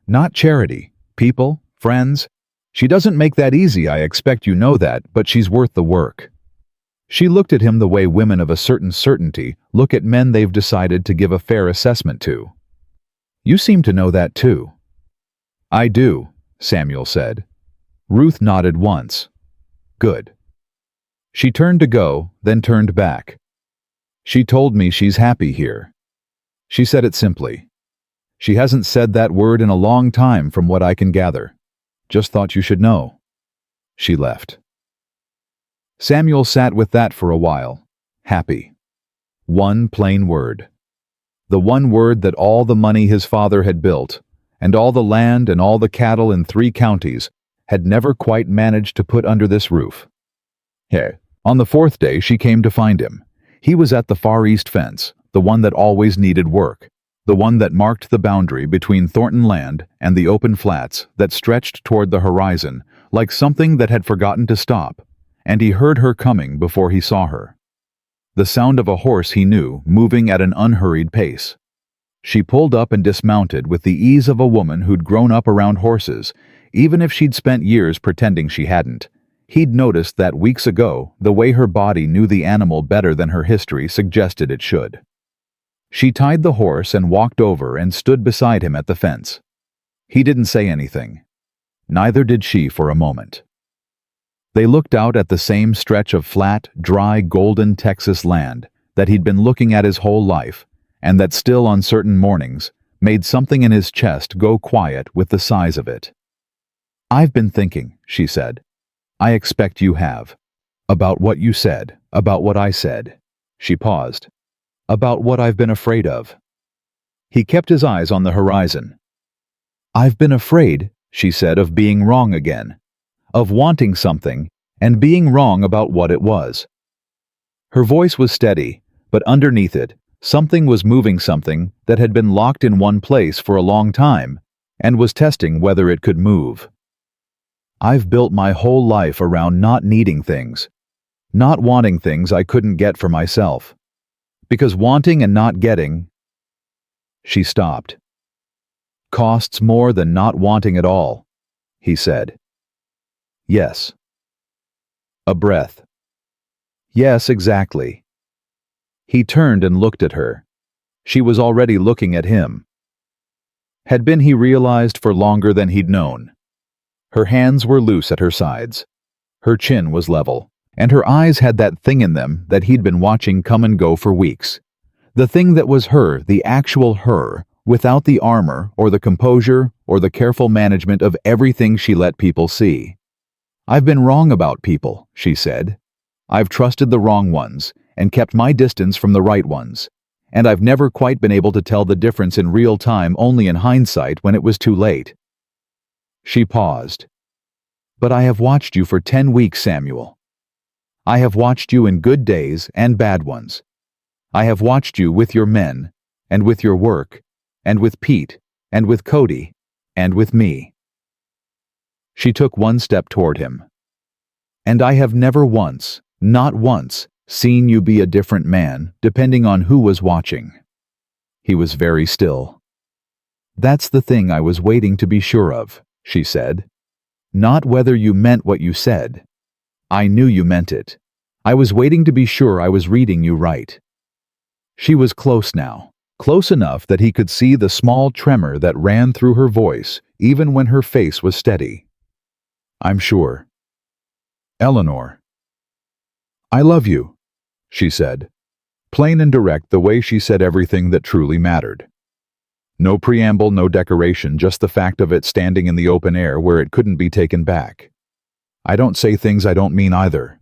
"Not charity. People, friends. She doesn't make that easy, I expect you know that, but she's worth the work." She looked at him the way women of a certain certainty look at men they've decided to give a fair assessment to. "You seem to know that too." "I do," Samuel said. Ruth nodded once. "Good." She turned to go, then turned back. "She told me she's happy here." She said it simply. "She hasn't said that word in a long time from what I can gather. Just thought you should know." She left. Samuel sat with that for a while. Happy. One plain word. The one word that all the money his father had built, and all the land and all the cattle in 3 counties, had never quite managed to put under this roof. On the 4th day she came to find him. He was at the far east fence, the one that always needed work, the one that marked the boundary between Thornton land and the open flats that stretched toward the horizon like something that had forgotten to stop, and he heard her coming before he saw her. The sound of a horse he knew, moving at an unhurried pace. She pulled up and dismounted with the ease of a woman who'd grown up around horses, even if she'd spent years pretending she hadn't. He'd noticed that weeks ago, the way her body knew the animal better than her history suggested it should. She tied the horse and walked over and stood beside him at the fence. He didn't say anything. Neither did she for a moment. They looked out at the same stretch of flat, dry, golden Texas land that he'd been looking at his whole life, and that still on certain mornings made something in his chest go quiet with the size of it. "I've been thinking," she said. I expect you have. About what you said, about what I said. She paused. About what I've been afraid of. He kept his eyes on the horizon. I've been afraid, she said, of being wrong again. Of wanting something, and being wrong about what it was. Her voice was steady, but underneath it, something was moving, something that had been locked in one place for a long time, and was testing whether it could move. I've built my whole life around not needing things, not wanting things I couldn't get for myself. Because wanting and not getting... She stopped. Costs more than not wanting at all, he said. Yes. A breath. Yes, exactly. He turned and looked at her. She was already looking at him. Had been, he realized, for longer than he'd known. Her hands were loose at her sides. Her chin was level, and her eyes had that thing in them that he'd been watching come and go for weeks. The thing that was her, the actual her, without the armor or the composure or the careful management of everything she let people see. I've been wrong about people, she said. I've trusted the wrong ones and kept my distance from the right ones. And I've never quite been able to tell the difference in real time, only in hindsight when it was too late. She paused. But I have watched you for 10 weeks, Samuel. I have watched you in good days and bad ones. I have watched you with your men, and with your work, and with Pete, and with Cody, and with me. She took one step toward him. And I have never once, not once, seen you be a different man, depending on who was watching. He was very still. That's the thing I was waiting to be sure of, she said. Not whether you meant what you said. I knew you meant it. I was waiting to be sure I was reading you right. She was close now, close enough that he could see the small tremor that ran through her voice, even when her face was steady. I'm sure. Eleanor. I love you, she said, plain and direct, the way she said everything that truly mattered. No preamble, no decoration, just the fact of it standing in the open air where it couldn't be taken back. I don't say things I don't mean either.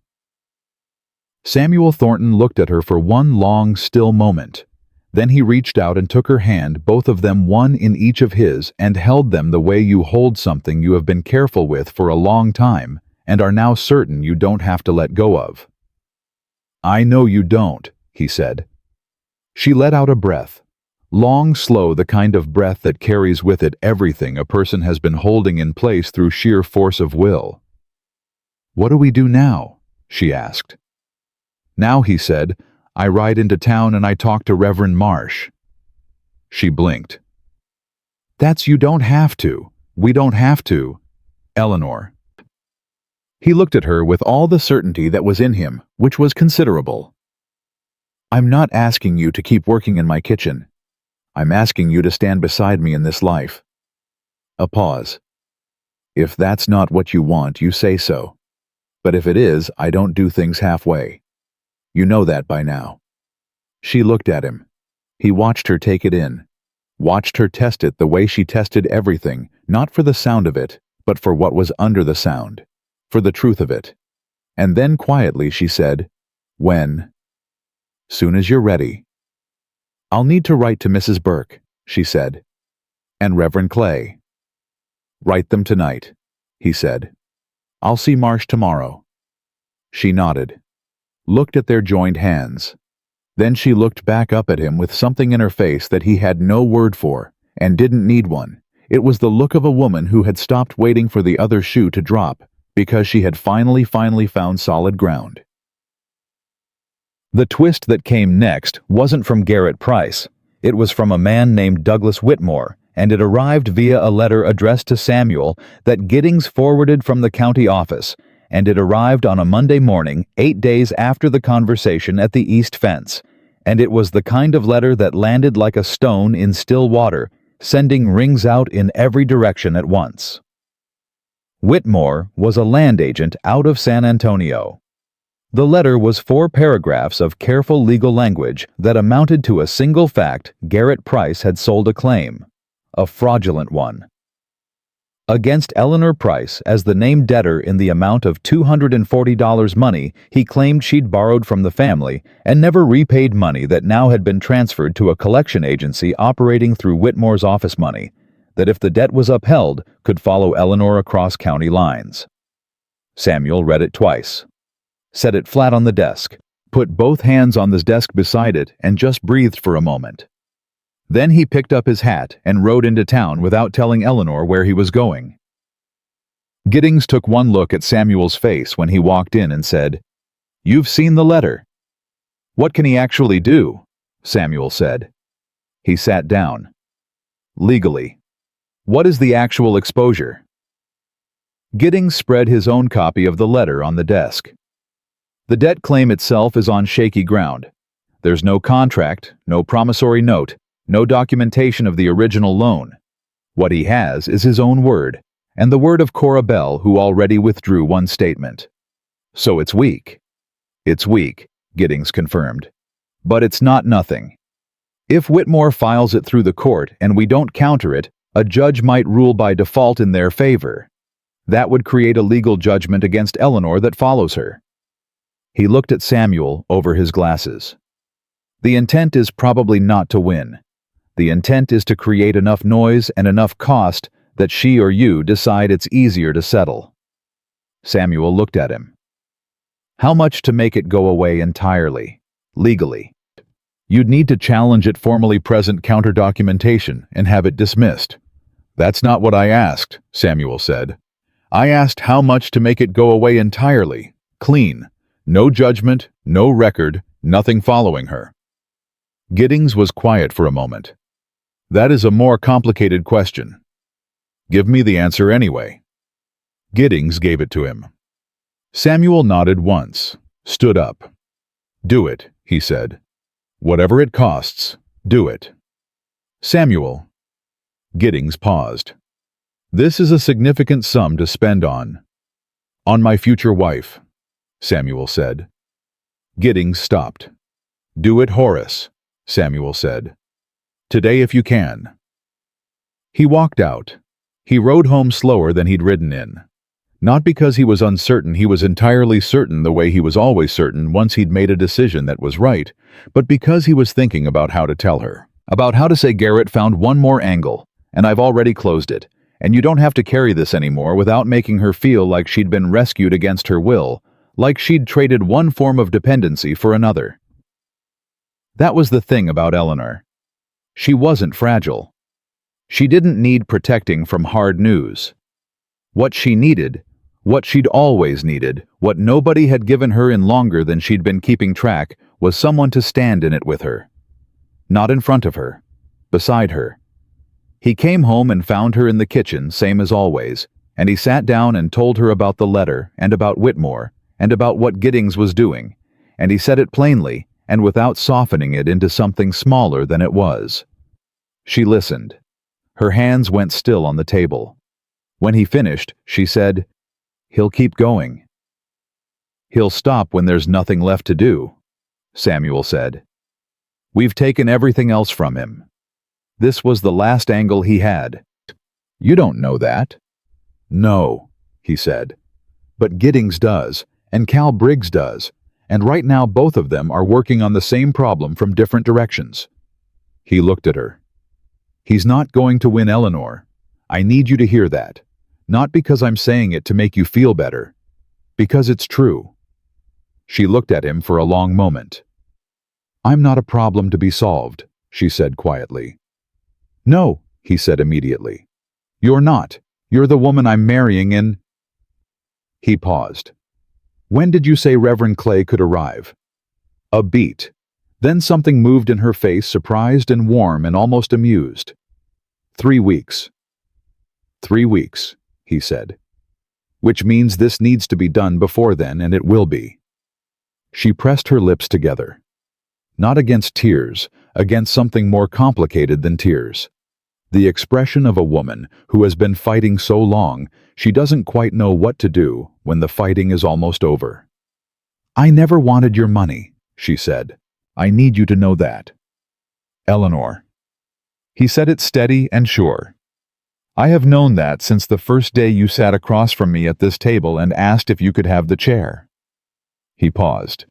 Samuel Thornton looked at her for one long, still moment. Then he reached out and took her hand, both of them, one in each of his, and held them the way you hold something you have been careful with for a long time and are now certain you don't have to let go of. I know you don't, he said. She let out a breath. Long, slow, the kind of breath that carries with it everything a person has been holding in place through sheer force of will. What do we do now? She asked. Now, he said, I ride into town and I talk to Reverend Marsh. She blinked. That's you don't have to. We don't have to. Eleanor. He looked at her with all the certainty that was in him, which was considerable. I'm not asking you to keep working in my kitchen. I'm asking you to stand beside me in this life. A pause. If that's not what you want, you say so. But if it is, I don't do things halfway. You know that by now. She looked at him. He watched her take it in. Watched her test it the way she tested everything, not for the sound of it, but for what was under the sound. For the truth of it. And then quietly she said, When? Soon as you're ready. I'll need to write to Mrs. Burke, she said. And Reverend Clay. Write them tonight, he said. I'll see Marsh tomorrow. She nodded. Looked at their joined hands. Then she looked back up at him with something in her face that he had no word for, and didn't need one. It was the look of a woman who had stopped waiting for the other shoe to drop, because she had finally found solid ground. The twist that came next wasn't from Garrett Price. It was from a man named Douglas Whitmore, and it arrived via a letter addressed to Samuel that Giddings forwarded from the county office, and it arrived on a Monday morning, 8 days after the conversation at the East Fence, and it was the kind of letter that landed like a stone in still water, sending rings out in every direction at once. Whitmore was a land agent out of San Antonio. The letter was 4 paragraphs of careful legal language that amounted to a single fact: Garrett Price had sold a claim, a fraudulent one. Against Eleanor Price as the named debtor in the amount of $240 money he claimed she'd borrowed from the family and never repaid money that now had been transferred to a collection agency operating through Whitmore's office money, that if the debt was upheld, could follow Eleanor across county lines. Samuel read it twice, set it flat on the desk, put both hands on the desk beside it, and just breathed for a moment. Then he picked up his hat and rode into town without telling Eleanor where he was going. Giddings took one look at Samuel's face when he walked in and said, "You've seen the letter." "What can he actually do?" Samuel said. He sat down. "Legally. What is the actual exposure?" Giddings spread his own copy of the letter on the desk. The debt claim itself is on shaky ground. There's no contract, no promissory note, no documentation of the original loan. What he has is his own word, and the word of Cora Bell, who already withdrew one statement. So it's weak. It's weak, Giddings confirmed. But it's not nothing. If Whitmore files it through the court and we don't counter it, a judge might rule by default in their favor. That would create a legal judgment against Eleanor that follows her. He looked at Samuel over his glasses. The intent is probably not to win. The intent is to create enough noise and enough cost that she or you decide it's easier to settle. Samuel looked at him. How much to make it go away entirely, legally? You'd need to challenge it formally present counter-documentation and have it dismissed. That's not what I asked, Samuel said. I asked how much to make it go away entirely, clean. No judgment, no record, nothing following her. Giddings was quiet for a moment. That is a more complicated question. Give me the answer anyway. Giddings gave it to him. Samuel nodded once, stood up. Do it, he said. Whatever it costs, do it. Samuel. Giddings paused. This is a significant sum to spend on. On my future wife, Samuel said. Giddings stopped. Do it, Horace, Samuel said. Today if you can. He walked out. He rode home slower than he'd ridden in. Not because he was uncertain, he was entirely certain the way he was always certain once he'd made a decision that was right, but because he was thinking about how to tell her. About how to say Garrett found one more angle, and I've already closed it, and you don't have to carry this anymore without making her feel like she'd been rescued against her will, like she'd traded one form of dependency for another. That was the thing about Eleanor. She wasn't fragile. She didn't need protecting from hard news. What she needed, what she'd always needed, what nobody had given her in longer than she'd been keeping track, was someone to stand in it with her. Not in front of her, beside her. He came home and found her in the kitchen, same as always, and he sat down and told her about the letter and about Whitmore and about what Giddings was doing, and he said it plainly and without softening it into something smaller than it was. She listened. Her hands went still on the table. When he finished, she said, "He'll keep going." "He'll stop when there's nothing left to do," Samuel said. "We've taken everything else from him. This was the last angle he had." "You don't know that." "No," he said. "But Giddings does, and Cal Briggs does, and right now both of them are working on the same problem from different directions." He looked at her. "He's not going to win Eleanor. I need you to hear that. Not because I'm saying it to make you feel better. Because it's true." She looked at him for a long moment. "I'm not a problem to be solved," she said quietly. "No," he said immediately. "You're not. You're the woman I'm marrying in—" He paused. "When did you say Reverend Clay could arrive?" A beat. Then something moved in her face, surprised and warm and almost amused. 3 weeks. 3 weeks, he said. "Which means this needs to be done before then, and it will be." She pressed her lips together. Not against tears, against something more complicated than tears. The expression of a woman who has been fighting so long, she doesn't quite know what to do when the fighting is almost over. "I never wanted your money," she said. "I need you to know that." "Eleanor." He said it steady and sure. I have known that since the first day you sat across from me at this table and asked if you could have the chair." He paused.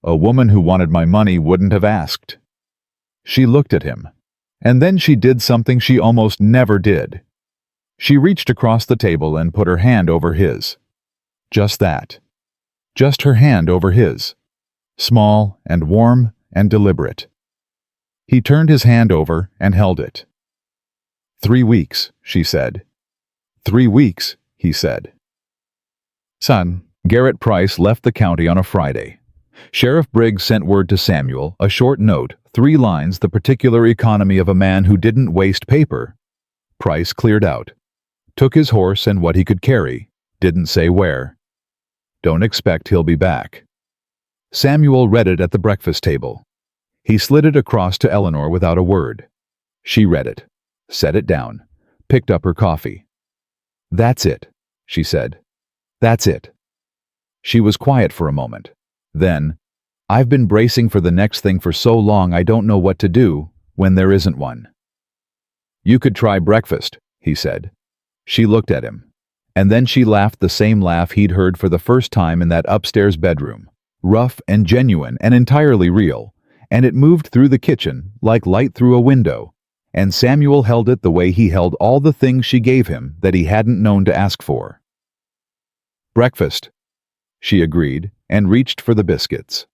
"A woman who wanted my money wouldn't have asked." She looked at him, and then she did something she almost never did. She reached across the table and put her hand over his. Just that. Just her hand over his. Small and warm and deliberate. He turned his hand over and held it. 3 weeks, she said. 3 weeks, he said. Son, Garrett Price left the county on a Friday. Sheriff Briggs sent word to Samuel, a short note, 3 lines, the particular economy of a man who didn't waste paper. Price cleared out. Took his horse and what he could carry. Didn't say where. Don't expect he'll be back. Samuel read it at the breakfast table. He slid it across to Eleanor without a word. She read it, set it down, picked up her coffee. "That's it," she said. "That's it." She was quiet for a moment. Then, "I've been bracing for the next thing for so long I don't know what to do when there isn't one." "You could try breakfast," he said. She looked at him, and then she laughed the same laugh he'd heard for the first time in that upstairs bedroom, rough and genuine and entirely real, and it moved through the kitchen like light through a window, and Samuel held it the way he held all the things she gave him that he hadn't known to ask for. "Breakfast," she agreed, and reached for the biscuits.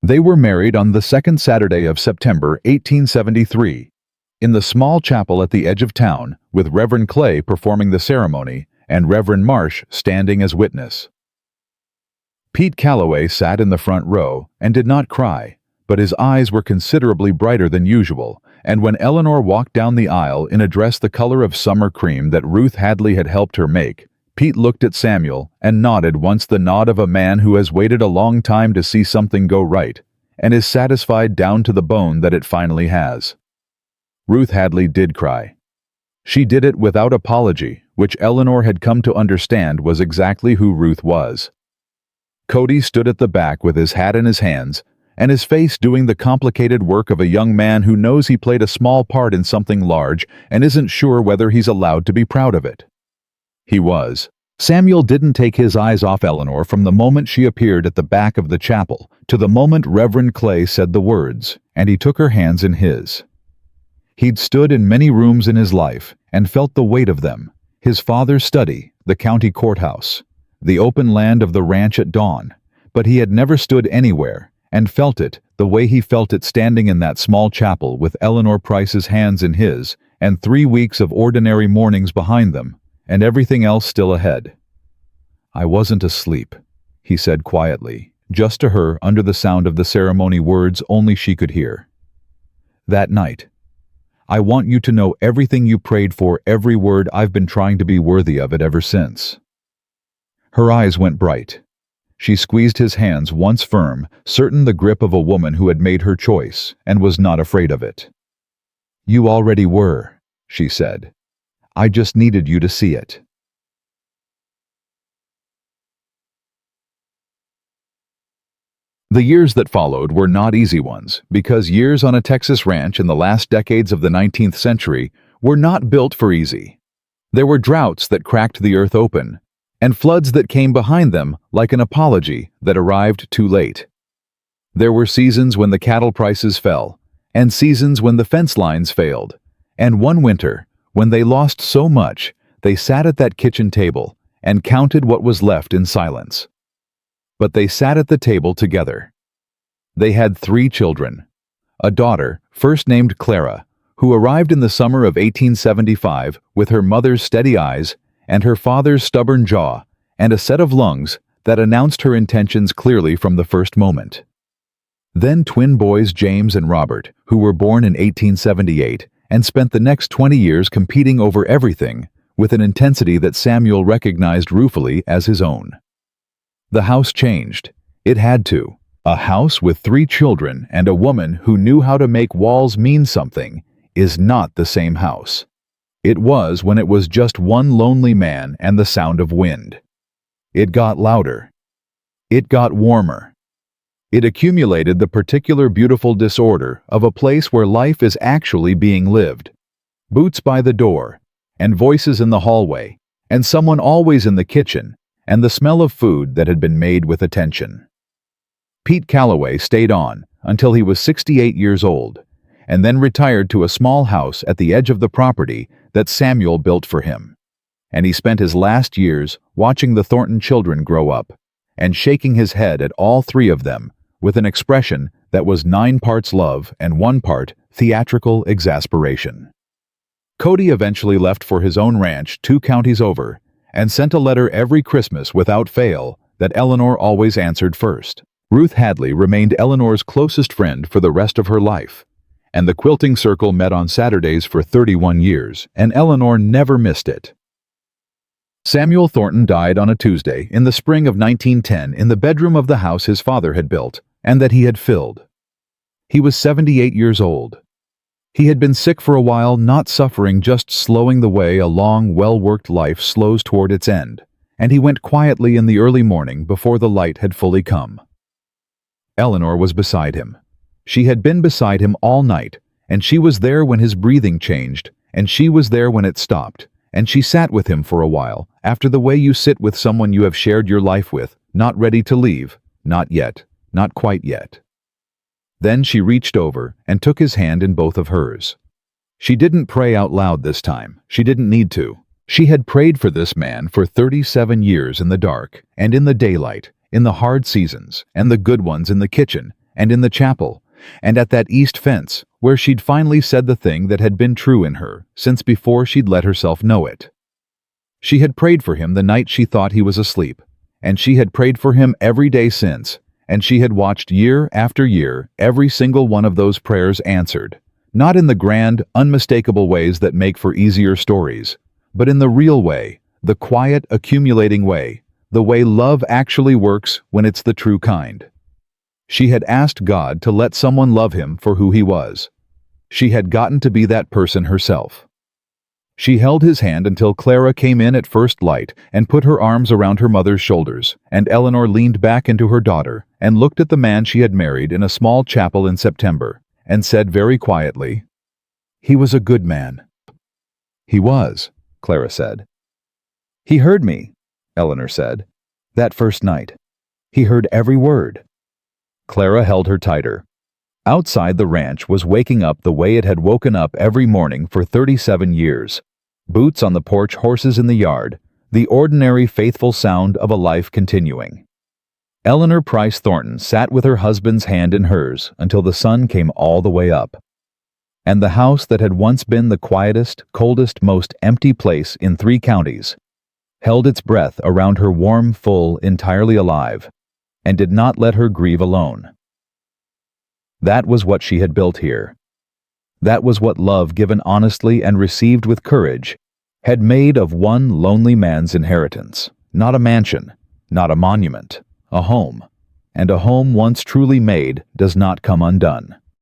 They were married on the second Saturday of September 1873, in the small chapel at the edge of town, with Reverend Clay performing the ceremony and Reverend Marsh standing as witness. Pete Calloway sat in the front row and did not cry, but his eyes were considerably brighter than usual, and when Eleanor walked down the aisle in a dress the color of summer cream that Ruth Hadley had helped her make, Pete looked at Samuel and nodded once, the nod of a man who has waited a long time to see something go right, and is satisfied down to the bone that it finally has. Ruth Hadley did cry. She did it without apology, which Eleanor had come to understand was exactly who Ruth was. Cody stood at the back with his hat in his hands, and his face doing the complicated work of a young man who knows he played a small part in something large and isn't sure whether he's allowed to be proud of it. He was. Samuel didn't take his eyes off Eleanor from the moment she appeared at the back of the chapel to the moment Reverend Clay said the words, and he took her hands in his. He'd stood in many rooms in his life and felt the weight of them, his father's study, the county courthouse, the open land of the ranch at dawn, but he had never stood anywhere and felt it the way he felt it standing in that small chapel with Eleanor Price's hands in his and 3 weeks of ordinary mornings behind them and everything else still ahead. "I wasn't asleep," he said quietly, just to her under the sound of the ceremony, words only she could hear. "That night. I want you to know everything you prayed for, every word. I've been trying to be worthy of it ever since." Her eyes went bright. She squeezed his hands once firm, certain the grip of a woman who had made her choice and was not afraid of it. "You already were," she said. "I just needed you to see it." The years that followed were not easy ones, because years on a Texas ranch in the last decades of the 19th century were not built for easy. There were droughts that cracked the earth open, and floods that came behind them like an apology that arrived too late. There were seasons when the cattle prices fell, and seasons when the fence lines failed, and one winter, when they lost so much, they sat at that kitchen table and counted what was left in silence. But they sat at the table together. They had 3 children. A daughter, first named Clara, who arrived in the summer of 1875 with her mother's steady eyes and her father's stubborn jaw and a set of lungs that announced her intentions clearly from the first moment. Then twin boys James and Robert, who were born in 1878 and spent the next 20 years competing over everything with an intensity that Samuel recognized ruefully as his own. The house changed. It had to. A house with 3 children and a woman who knew how to make walls mean something is not the same house. It was when it was just one lonely man and the sound of wind. It got louder. It got warmer. It accumulated the particular beautiful disorder of a place where life is actually being lived. boots by the door, and voices in the hallway, and someone always in the kitchen, and the smell of food that had been made with attention. Pete Calloway stayed on until he was 68 years old, and then retired to a small house at the edge of the property that Samuel built for him. And he spent his last years watching the Thornton children grow up, and shaking his head at all three of them with an expression that was 9 parts love and 1 part theatrical exasperation. Cody eventually left for his own ranch 2 counties over, and sent a letter every Christmas without fail that Eleanor always answered first. Ruth Hadley remained Eleanor's closest friend for the rest of her life, and the quilting circle met on Saturdays for 31 years, and Eleanor never missed it. Samuel Thornton died on a Tuesday in the spring of 1910 in the bedroom of the house his father had built and that he had filled. He was 78 years old. He had been sick for a while, not suffering, just slowing the way a long, well-worked life slows toward its end, and he went quietly in the early morning before the light had fully come. Eleanor was beside him. She had been beside him all night, and she was there when his breathing changed, and she was there when it stopped, and she sat with him for a while, after the way you sit with someone you have shared your life with, not ready to leave, not yet, not quite yet. Then she reached over and took his hand in both of hers. She didn't pray out loud this time. She didn't need to. She had prayed for this man for 37 years in the dark and in the daylight, in the hard seasons, and the good ones in the kitchen, and in the chapel, and at that east fence, where she'd finally said the thing that had been true in her since before she'd let herself know it. She had prayed for him the night she thought he was asleep, and she had prayed for him every day since, and she had watched year after year every single one of those prayers answered, not in the grand, unmistakable ways that make for easier stories, but in the real way, the quiet, accumulating way, the way love actually works when it's the true kind. She had asked God to let someone love him for who he was. She had gotten to be that person herself. She held his hand until Clara came in at first light and put her arms around her mother's shoulders, and Eleanor leaned back into her daughter and looked at the man she had married in a small chapel in September, and said very quietly, "He was a good man." "He was," Clara said. "He heard me," Eleanor said, "that first night. He heard every word." Clara held her tighter. Outside, the ranch was waking up the way it had woken up every morning for 37 years. Boots on the porch, horses in the yard, the ordinary faithful sound of a life continuing. Eleanor Price Thornton sat with her husband's hand in hers until the sun came all the way up. And the house that had once been the quietest, coldest, most empty place in 3 counties held its breath around her, warm, full, entirely alive, and did not let her grieve alone. That was what she had built here. That was what love, given honestly and received with courage, had made of one lonely man's inheritance. Not a mansion, not a monument, a home. And a home once truly made does not come undone.